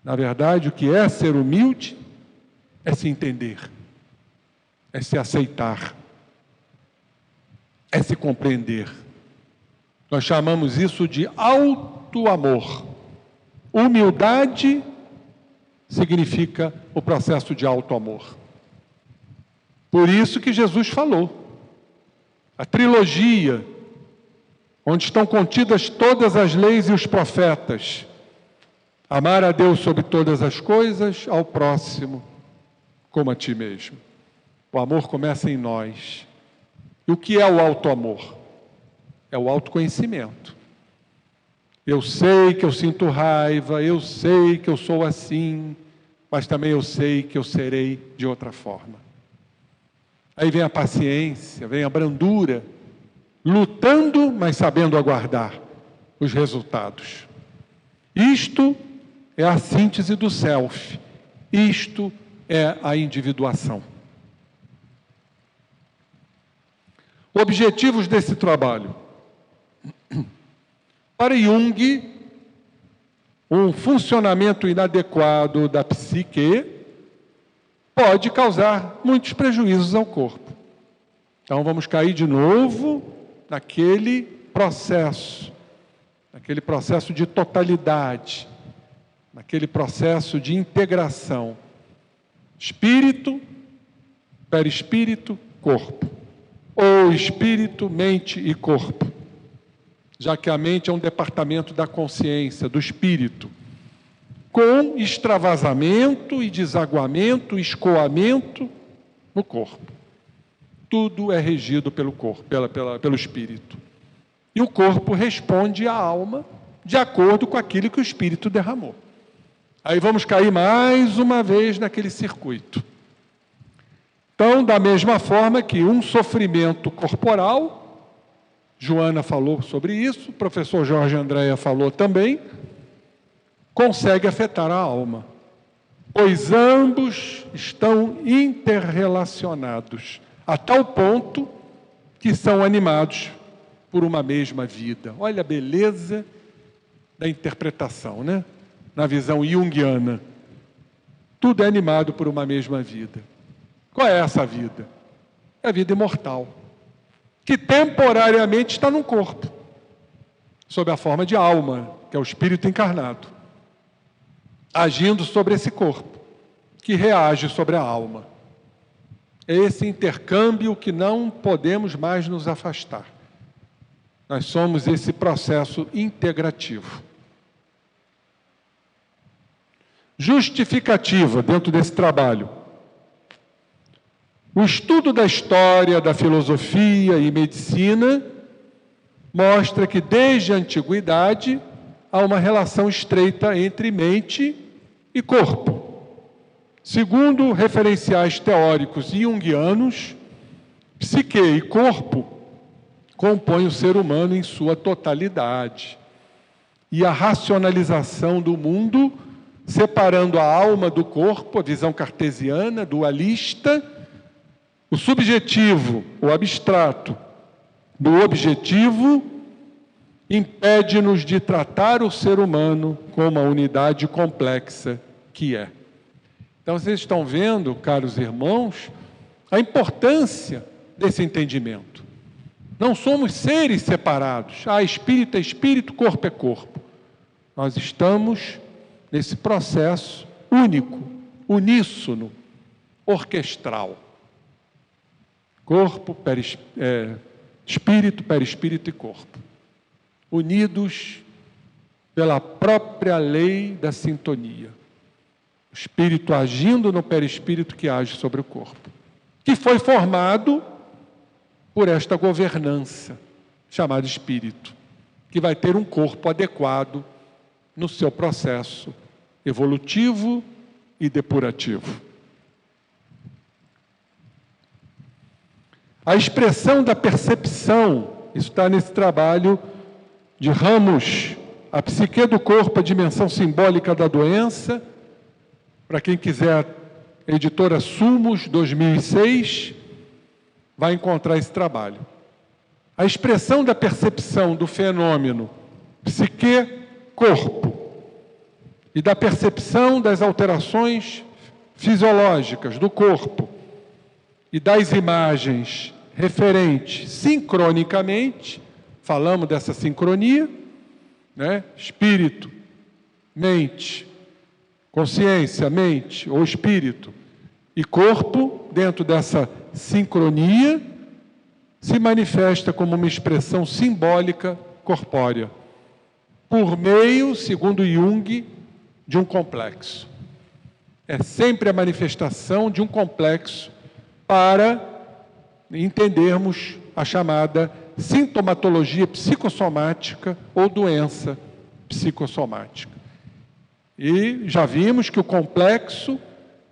Na verdade, o que é ser humilde é se entender, é se aceitar, é se compreender. Nós chamamos isso de auto-amor. Humildade significa o processo de auto-amor. Por isso que Jesus falou. A trilogia, onde estão contidas todas as leis e os profetas. Amar a Deus sobre todas as coisas, ao próximo como a ti mesmo. O amor começa em nós. E o que é o auto-amor? É o autoconhecimento. Eu sei que eu sinto raiva, eu sei que eu sou assim, mas também eu sei que eu serei de outra forma. Aí vem a paciência, vem a brandura, lutando, mas sabendo aguardar os resultados. Isto é a síntese do self. Isto é a individuação. Objetivos desse trabalho. Para Jung, um funcionamento inadequado da psique pode causar muitos prejuízos ao corpo. Então vamos cair de novo naquele processo de totalidade, naquele processo de integração. Espírito, perispírito, corpo. Ou espírito, mente e corpo. Já que a mente é um departamento da consciência, do espírito. com extravasamento e desaguamento, escoamento no corpo. Tudo é regido pelo corpo, pelo espírito. E o corpo responde à alma de acordo com aquilo que o espírito derramou. Aí vamos cair mais uma vez naquele circuito. Então, da mesma forma que um sofrimento corporal, Joana falou sobre isso, o professor Jorge Andréa falou também, consegue afetar a alma, pois ambos estão interrelacionados, a tal ponto que são animados por uma mesma vida. Olha a beleza da interpretação, né? Na visão junguiana. Tudo é animado por uma mesma vida. Qual é essa vida? É a vida imortal, que temporariamente está num corpo, sob a forma de alma, que é o espírito encarnado, agindo sobre esse corpo, que reage sobre a alma. É esse intercâmbio que não podemos mais nos afastar. Nós somos esse processo integrativo. Justificativa dentro desse trabalho. O estudo da história, da filosofia e medicina mostra que desde a antiguidade há uma relação estreita entre mente e corpo. Segundo referenciais teóricos junguianos, psique e corpo compõem o ser humano em sua totalidade. E a racionalização do mundo, separando a alma do corpo, a visão cartesiana, dualista, o subjetivo, o abstrato, do objetivo, impede-nos de tratar o ser humano como a unidade complexa que é. Então, vocês estão vendo, caros irmãos, a importância desse entendimento. Não somos seres separados. Espírito é espírito, corpo é corpo. Nós estamos nesse processo único, uníssono, orquestral. Corpo, espírito, perispírito e corpo. Unidos pela própria lei da sintonia. O espírito agindo no perispírito que age sobre o corpo. Que foi formado por esta governança, chamada espírito, que vai ter um corpo adequado no seu processo evolutivo e depurativo. A expressão da percepção, isso está nesse trabalho de Ramos, a psique do corpo, a dimensão simbólica da doença, para quem quiser, editora Sumos, 2006, vai encontrar esse trabalho. A expressão da percepção do fenômeno psique-corpo e da percepção das alterações fisiológicas do corpo e das imagens referentes sincronicamente, falamos dessa sincronia, né? Espírito, mente, consciência, mente ou espírito e corpo, dentro dessa sincronia, se manifesta como uma expressão simbólica corpórea, por meio, segundo Jung, de um complexo. É sempre a manifestação de um complexo para entendermos a chamada sintomatologia psicossomática ou doença psicossomática. E já vimos que o complexo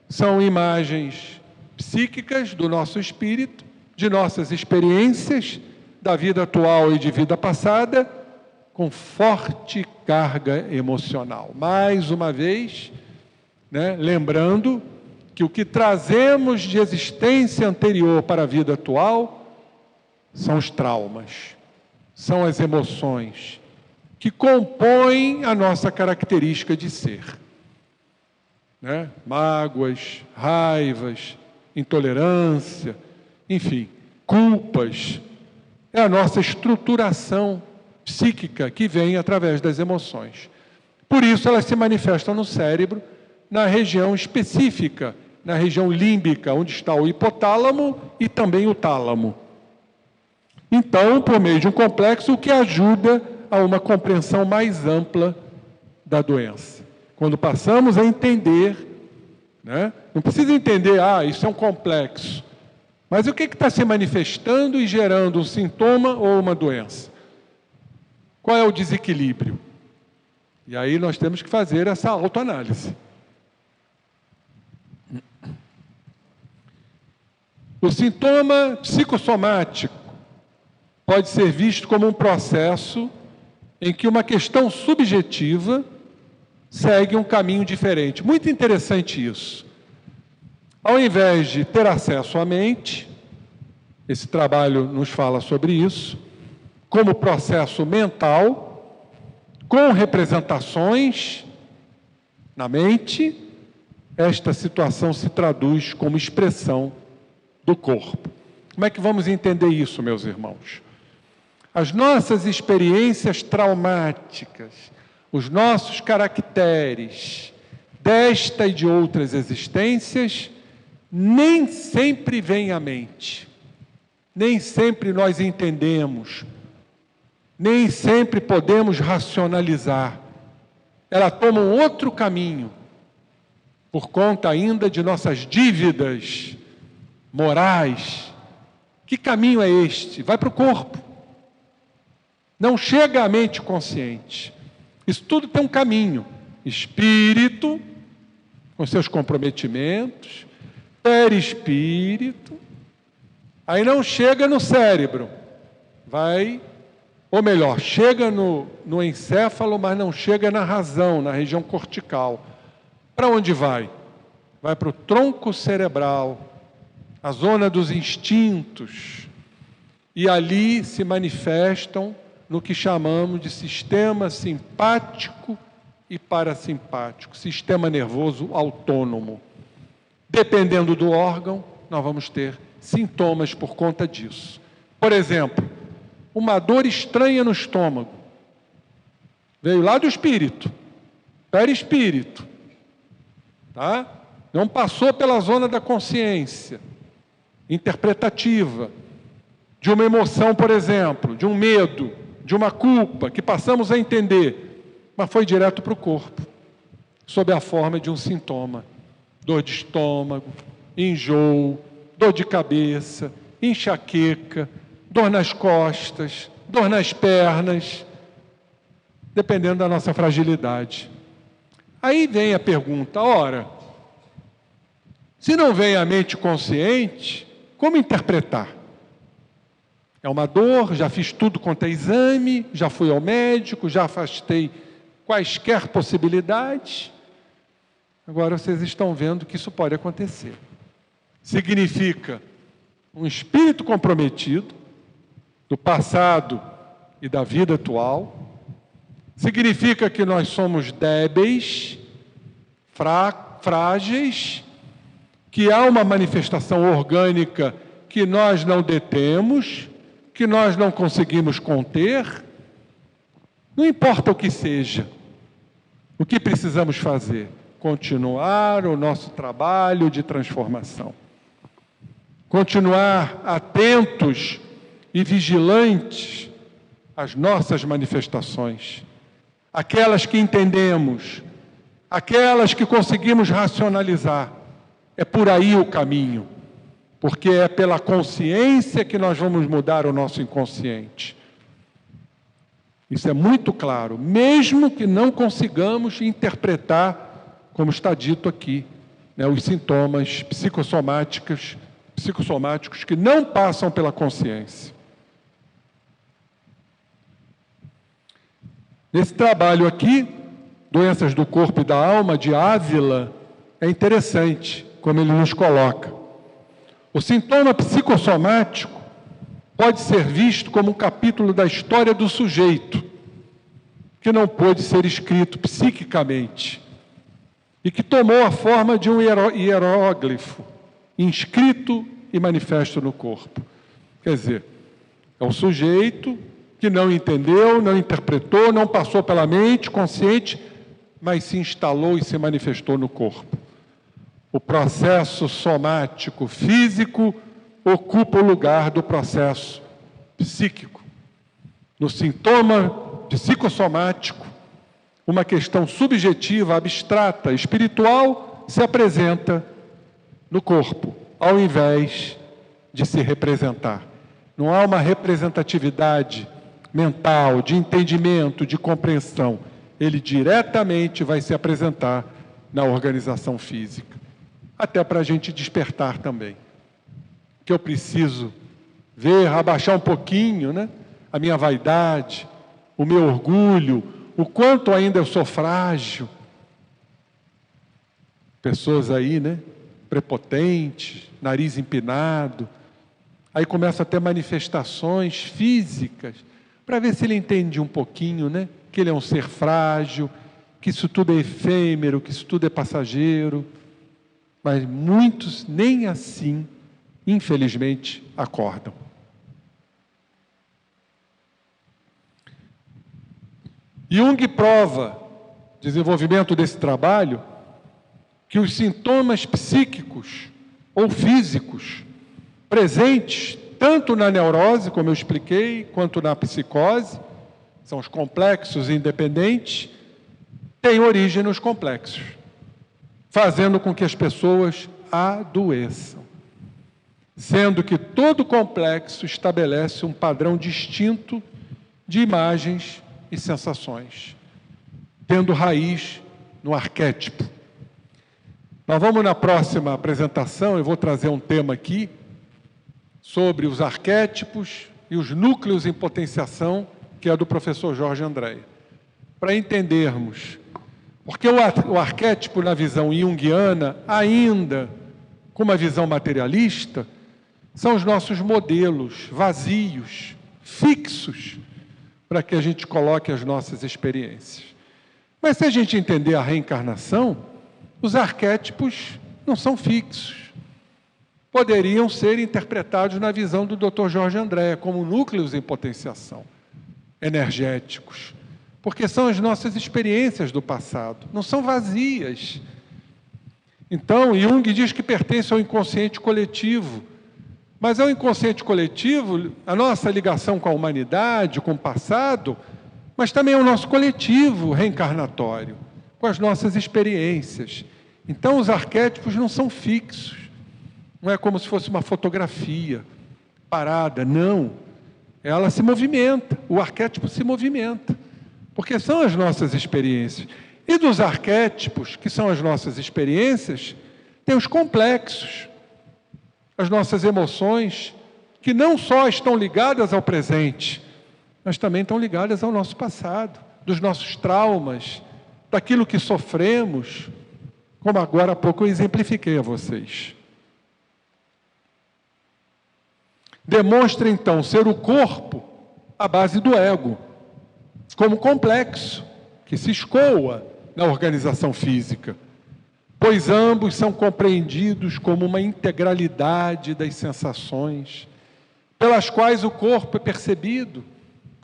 são imagens psíquicas do nosso espírito, de nossas experiências da vida atual e de vida passada, com forte carga emocional. Mais uma vez, né, lembrando que o que trazemos de existência anterior para a vida atual são os traumas, são as emoções que compõem a nossa característica de ser. Né? Mágoas, raivas, intolerância, enfim, culpas. É a nossa estruturação psíquica que vem através das emoções. Por isso elas se manifestam no cérebro, na região específica, na região límbica, onde está o hipotálamo e também o tálamo. Então, por meio de um complexo, o que ajuda a uma compreensão mais ampla da doença. Quando passamos a entender, né? Não precisa entender, isso é um complexo. Mas o que está se manifestando e gerando um sintoma ou uma doença? Qual é o desequilíbrio? E aí nós temos que fazer essa autoanálise. O sintoma psicossomático pode ser visto como um processo em que uma questão subjetiva segue um caminho diferente. Muito interessante isso. Ao invés de ter acesso à mente, esse trabalho nos fala sobre isso, como processo mental, com representações na mente, esta situação se traduz como expressão do corpo. Como é que vamos entender isso, meus irmãos? As nossas experiências traumáticas, os nossos caracteres desta e de outras existências, nem sempre vêm à mente. Nem sempre nós entendemos. Nem sempre podemos racionalizar. Ela toma um outro caminho, por conta ainda de nossas dívidas morais. Que caminho é este? Vai para o corpo. Não chega à mente consciente. Isso tudo tem um caminho. Espírito, com seus comprometimentos, perispírito, aí não chega no cérebro, vai, ou melhor, chega no encéfalo, mas não chega na razão, na região cortical. Para onde vai? Vai para o tronco cerebral, a zona dos instintos, e ali se manifestam no que chamamos de sistema simpático e parasimpático, sistema nervoso autônomo. Dependendo do órgão, nós vamos ter sintomas por conta disso. Por exemplo, uma dor estranha no estômago. Veio lá do espírito, perispírito, tá? Não passou pela zona da consciência interpretativa, de uma emoção, por exemplo, de um medo, de uma culpa, que passamos a entender, mas foi direto para o corpo, sob a forma de um sintoma. Dor de estômago, enjoo, dor de cabeça, enxaqueca, dor nas costas, dor nas pernas, dependendo da nossa fragilidade. Aí vem a pergunta, ora, se não vem à mente consciente, como interpretar? É uma dor, já fiz tudo quanto é exame, já fui ao médico, já afastei quaisquer possibilidades. Agora vocês estão vendo que isso pode acontecer. Significa um espírito comprometido do passado e da vida atual. Significa que nós somos débeis, frágeis, que há uma manifestação orgânica que nós não detemos, que nós não conseguimos conter. Não importa o que seja, o que precisamos fazer? Continuar o nosso trabalho de transformação. Continuar atentos e vigilantes às nossas manifestações. Aquelas que entendemos, aquelas que conseguimos racionalizar. É por aí o caminho, porque é pela consciência que nós vamos mudar o nosso inconsciente. Isso é muito claro, mesmo que não consigamos interpretar, como está dito aqui, né, os sintomas psicossomáticos que não passam pela consciência. Nesse trabalho aqui, Doenças do Corpo e da Alma, de Ávila, é interessante como ele nos coloca. O sintoma psicossomático pode ser visto como um capítulo da história do sujeito, que não pôde ser escrito psiquicamente, e que tomou a forma de um hieróglifo, inscrito e manifesto no corpo. Quer dizer, é o sujeito que não entendeu, não interpretou, não passou pela mente consciente, mas se instalou e se manifestou no corpo. O processo somático físico ocupa o lugar do processo psíquico. No sintoma psicossomático, uma questão subjetiva, abstrata, espiritual, se apresenta no corpo, ao invés de se representar. Não há uma representatividade mental, de entendimento, de compreensão. Ele diretamente vai se apresentar na organização física. Até para a gente despertar também. Que eu preciso ver, abaixar um pouquinho, né? A minha vaidade, o meu orgulho, o quanto ainda eu sou frágil. Pessoas aí, né? Prepotentes, nariz empinado. Aí começa a ter manifestações físicas, para ver se ele entende um pouquinho, né? Que ele é um ser frágil, que isso tudo é efêmero, que isso tudo é passageiro. Mas muitos nem assim, infelizmente, acordam. Jung prova, desenvolvimento desse trabalho, que os sintomas psíquicos ou físicos presentes tanto na neurose, como eu expliquei, quanto na psicose, são os complexos independentes, têm origem nos complexos, fazendo com que as pessoas adoeçam. Sendo que todo complexo estabelece um padrão distinto de imagens e sensações, tendo raiz no arquétipo. Nós vamos na próxima apresentação, eu vou trazer um tema aqui, sobre os arquétipos e os núcleos em potenciação, que é do professor Jorge Andréia. Para entendermos, porque o arquétipo na visão junguiana, ainda com uma visão materialista, são os nossos modelos vazios, fixos, para que a gente coloque as nossas experiências. Mas se a gente entender a reencarnação, os arquétipos não são fixos. Poderiam ser interpretados na visão do Dr. Jorge Andréia, como núcleos em potenciação, energéticos, porque são as nossas experiências do passado, não são vazias. Então, Jung diz que pertence ao inconsciente coletivo, mas ao inconsciente coletivo, a nossa ligação com a humanidade, com o passado, mas também ao nosso coletivo reencarnatório, com as nossas experiências. Então, os arquétipos não são fixos. Não é como se fosse uma fotografia parada, não. Ela se movimenta, o arquétipo se movimenta, porque são as nossas experiências. E dos arquétipos, que são as nossas experiências, tem os complexos, as nossas emoções, que não só estão ligadas ao presente, mas também estão ligadas ao nosso passado, dos nossos traumas, daquilo que sofremos, como agora há pouco eu exemplifiquei a vocês. Demonstra, então, ser o corpo a base do ego, como complexo, que se escoa na organização física, pois ambos são compreendidos como uma integralidade das sensações, pelas quais o corpo é percebido,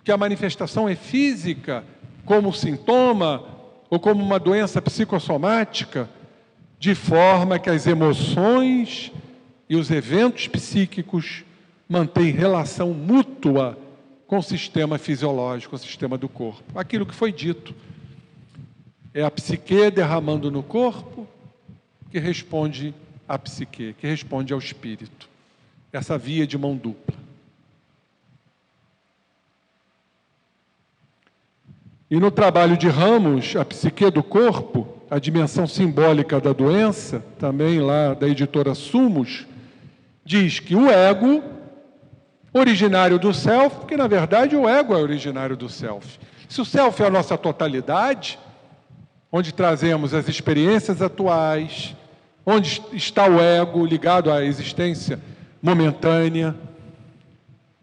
que a manifestação é física, como sintoma, ou como uma doença psicossomática, de forma que as emoções e os eventos psíquicos mantém relação mútua com o sistema fisiológico, o sistema do corpo. Aquilo que foi dito. É a psique derramando no corpo que responde à psique, que responde ao espírito. Essa via de mão dupla. E no trabalho de Ramos, a psique do corpo, a dimensão simbólica da doença, também lá da editora Sumos, diz que o ego originário do self, porque na verdade o ego é originário do self. Se o self é a nossa totalidade, onde trazemos as experiências atuais, onde está o ego ligado à existência momentânea,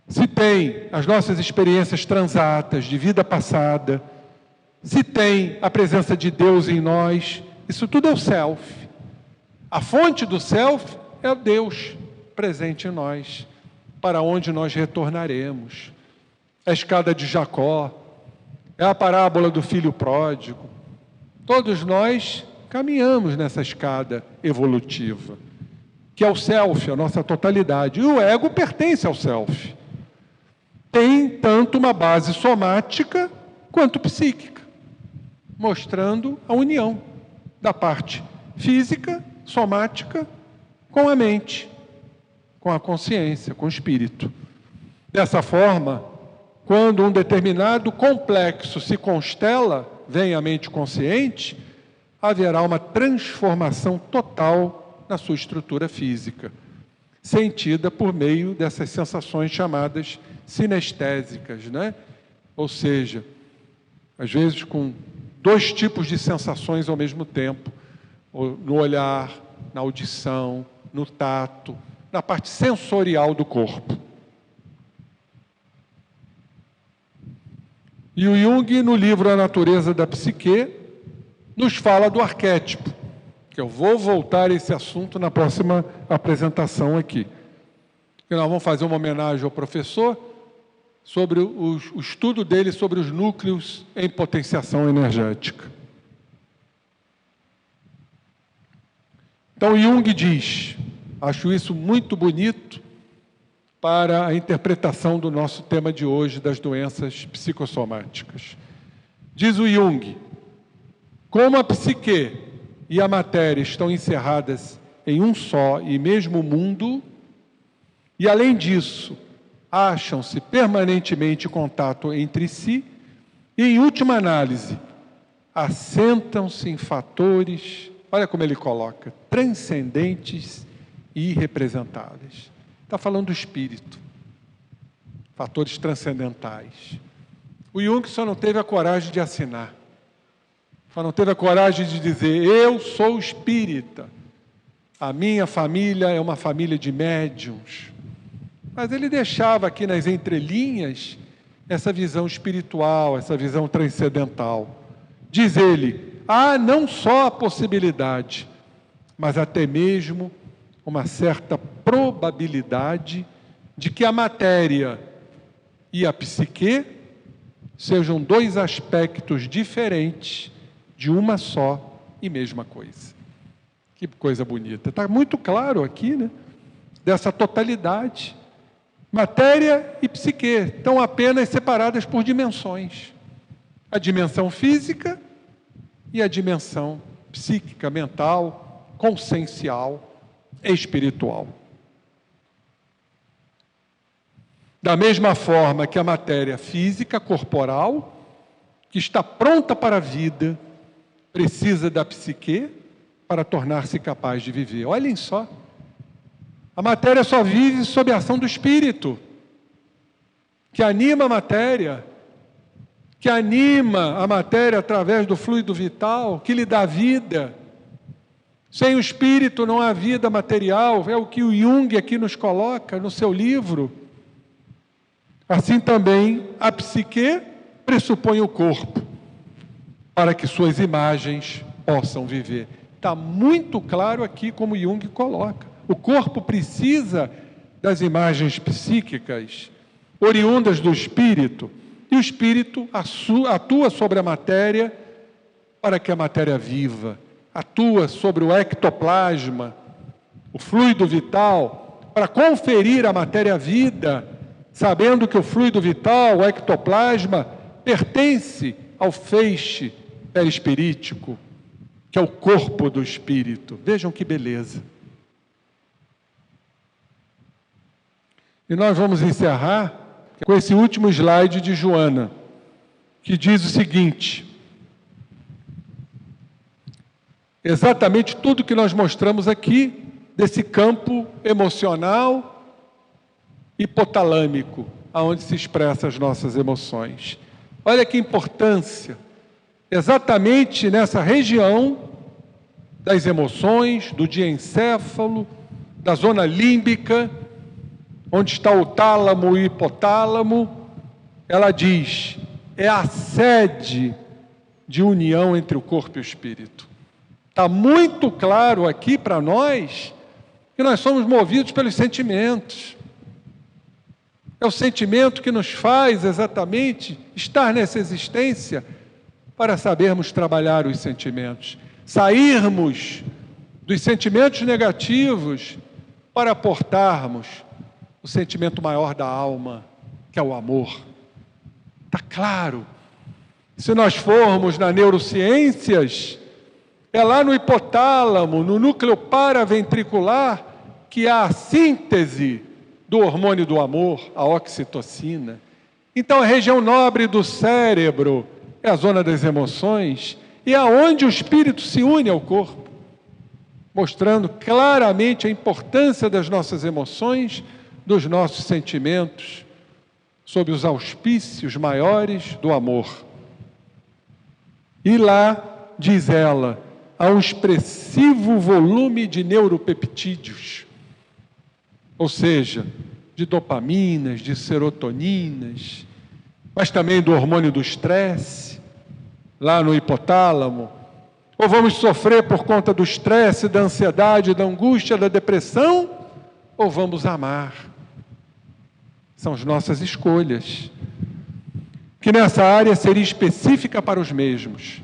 se tem as nossas experiências transatas de vida passada, se tem a presença de Deus em nós, isso tudo é o self. A fonte do self é o Deus presente em nós, para onde nós retornaremos. É a escada de Jacó, é a parábola do filho pródigo. Todos nós caminhamos nessa escada evolutiva, que é o self, a nossa totalidade. E o ego pertence ao self. Tem tanto uma base somática quanto psíquica. mostrando a união da parte física, somática, com a mente, com a consciência, com o espírito. Dessa forma, quando um determinado complexo se constela, vem a mente consciente, haverá uma transformação total na sua estrutura física, sentida por meio dessas sensações chamadas sinestésicas, né? Ou seja, às vezes com dois tipos de sensações ao mesmo tempo, no olhar, na audição, no tato, na parte sensorial do corpo. E o Jung, no livro A Natureza da Psique, nos fala do arquétipo, que eu vou voltar a esse assunto na próxima apresentação aqui. E nós vamos fazer uma homenagem ao professor sobre o estudo dele sobre os núcleos em potenciação energética. Então Jung diz, acho isso muito bonito para a interpretação do nosso tema de hoje, das doenças psicossomáticas. Diz o Jung, como a psique e a matéria estão encerradas em um só e mesmo mundo, e além disso, acham-se permanentemente em contato entre si, e em última análise, assentam-se em fatores, olha como ele coloca, transcendentes e irrepresentáveis. Está falando do espírito, fatores transcendentais. O Jung só não teve a coragem de assinar, só não teve a coragem de dizer, eu sou espírita, a minha família é uma família de médiuns. Mas ele deixava aqui nas entrelinhas essa visão espiritual, essa visão transcendental. Diz ele, há não só a possibilidade, mas até mesmo uma certa probabilidade de que a matéria e a psique sejam dois aspectos diferentes de uma só e mesma coisa. Que coisa bonita. Está muito claro aqui, né? Dessa totalidade. Matéria e psique estão apenas separadas por dimensões. A dimensão física e a dimensão psíquica, mental, consciencial, espiritual. Da mesma forma que a matéria física, corporal, que está pronta para a vida, precisa da psique para tornar-se capaz de viver. Olhem só, a matéria só vive sob a ação do espírito, que anima a matéria, que anima a matéria através do fluido vital, que lhe dá vida. Sem o espírito não há vida material, é o que o Jung aqui nos coloca no seu livro. Assim também, a psique pressupõe o corpo, para que suas imagens possam viver. Está muito claro aqui como Jung coloca. O corpo precisa das imagens psíquicas, oriundas do espírito, e o espírito atua sobre a matéria para que a matéria viva. Atua sobre o ectoplasma, o fluido vital, para conferir à matéria vida, sabendo que o fluido vital, o ectoplasma, pertence ao feixe perispirítico, que é o corpo do espírito. Vejam que beleza. E nós vamos encerrar com esse último slide de Joana, que diz o seguinte: exatamente tudo que nós mostramos aqui, desse campo emocional hipotalâmico, aonde se expressam as nossas emoções. Olha que importância, exatamente nessa região das emoções, do diencéfalo, da zona límbica, onde está o tálamo e o hipotálamo, ela diz, é a sede de união entre o corpo e o espírito. Está muito claro aqui para nós que nós somos movidos pelos sentimentos. É o sentimento que nos faz exatamente estar nessa existência para sabermos trabalhar os sentimentos. Sairmos dos sentimentos negativos para aportarmos o sentimento maior da alma, que é o amor. Está claro. Se nós formos na neurociências, é lá no hipotálamo, no núcleo paraventricular, que há a síntese do hormônio do amor, a oxitocina. Então, a região nobre do cérebro é a zona das emoções, e é onde o espírito se une ao corpo, mostrando claramente a importância das nossas emoções, dos nossos sentimentos, sob os auspícios maiores do amor. E lá, diz ela, há um expressivo volume de neuropeptídeos, ou seja, de dopaminas, de serotoninas, mas também do hormônio do estresse, lá no hipotálamo. Ou vamos sofrer por conta do estresse, da ansiedade, da angústia, da depressão, ou vamos amar. São as nossas escolhas, que nessa área seria específica para os mesmos,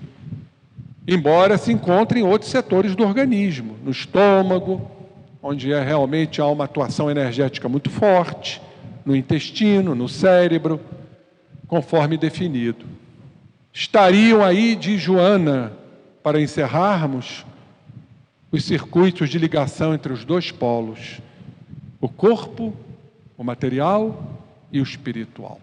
embora se encontre em outros setores do organismo, no estômago, onde realmente há uma atuação energética muito forte, no intestino, no cérebro, conforme definido. Estariam aí, diz Joana, para encerrarmos, os circuitos de ligação entre os dois polos, o corpo, o material e o espiritual.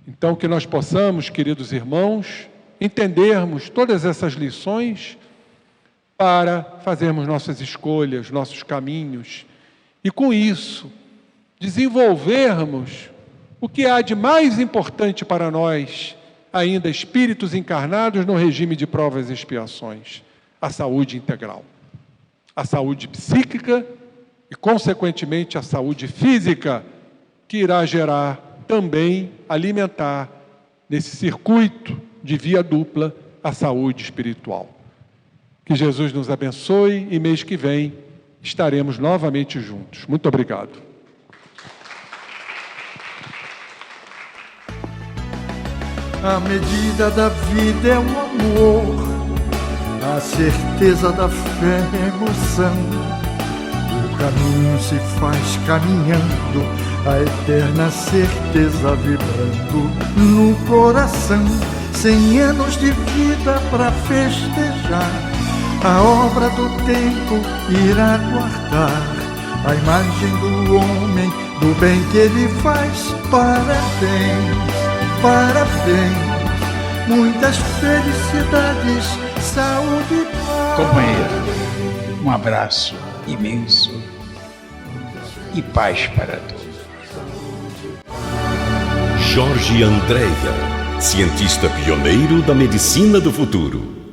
Então, que nós possamos, queridos irmãos, entendermos todas essas lições para fazermos nossas escolhas, nossos caminhos, e com isso, desenvolvermos o que há de mais importante para nós, ainda espíritos encarnados no regime de provas e expiações, a saúde integral, a saúde psíquica e, consequentemente, a saúde física, que irá gerar também, alimentar, nesse circuito de via dupla, a saúde espiritual. Que Jesus nos abençoe e mês que vem estaremos novamente juntos. Muito obrigado. A medida da vida é o amor, a certeza da fé é a emoção. O caminho se faz caminhando, a eterna certeza vibrando no coração. 100 anos de vida para festejar, a obra do tempo irá guardar a imagem do homem, do bem que ele faz. Parabéns, parabéns, muitas felicidades, saúde e paz. Companheiro, um abraço imenso e paz para todos. Jorge Andréia, cientista pioneiro da medicina do futuro.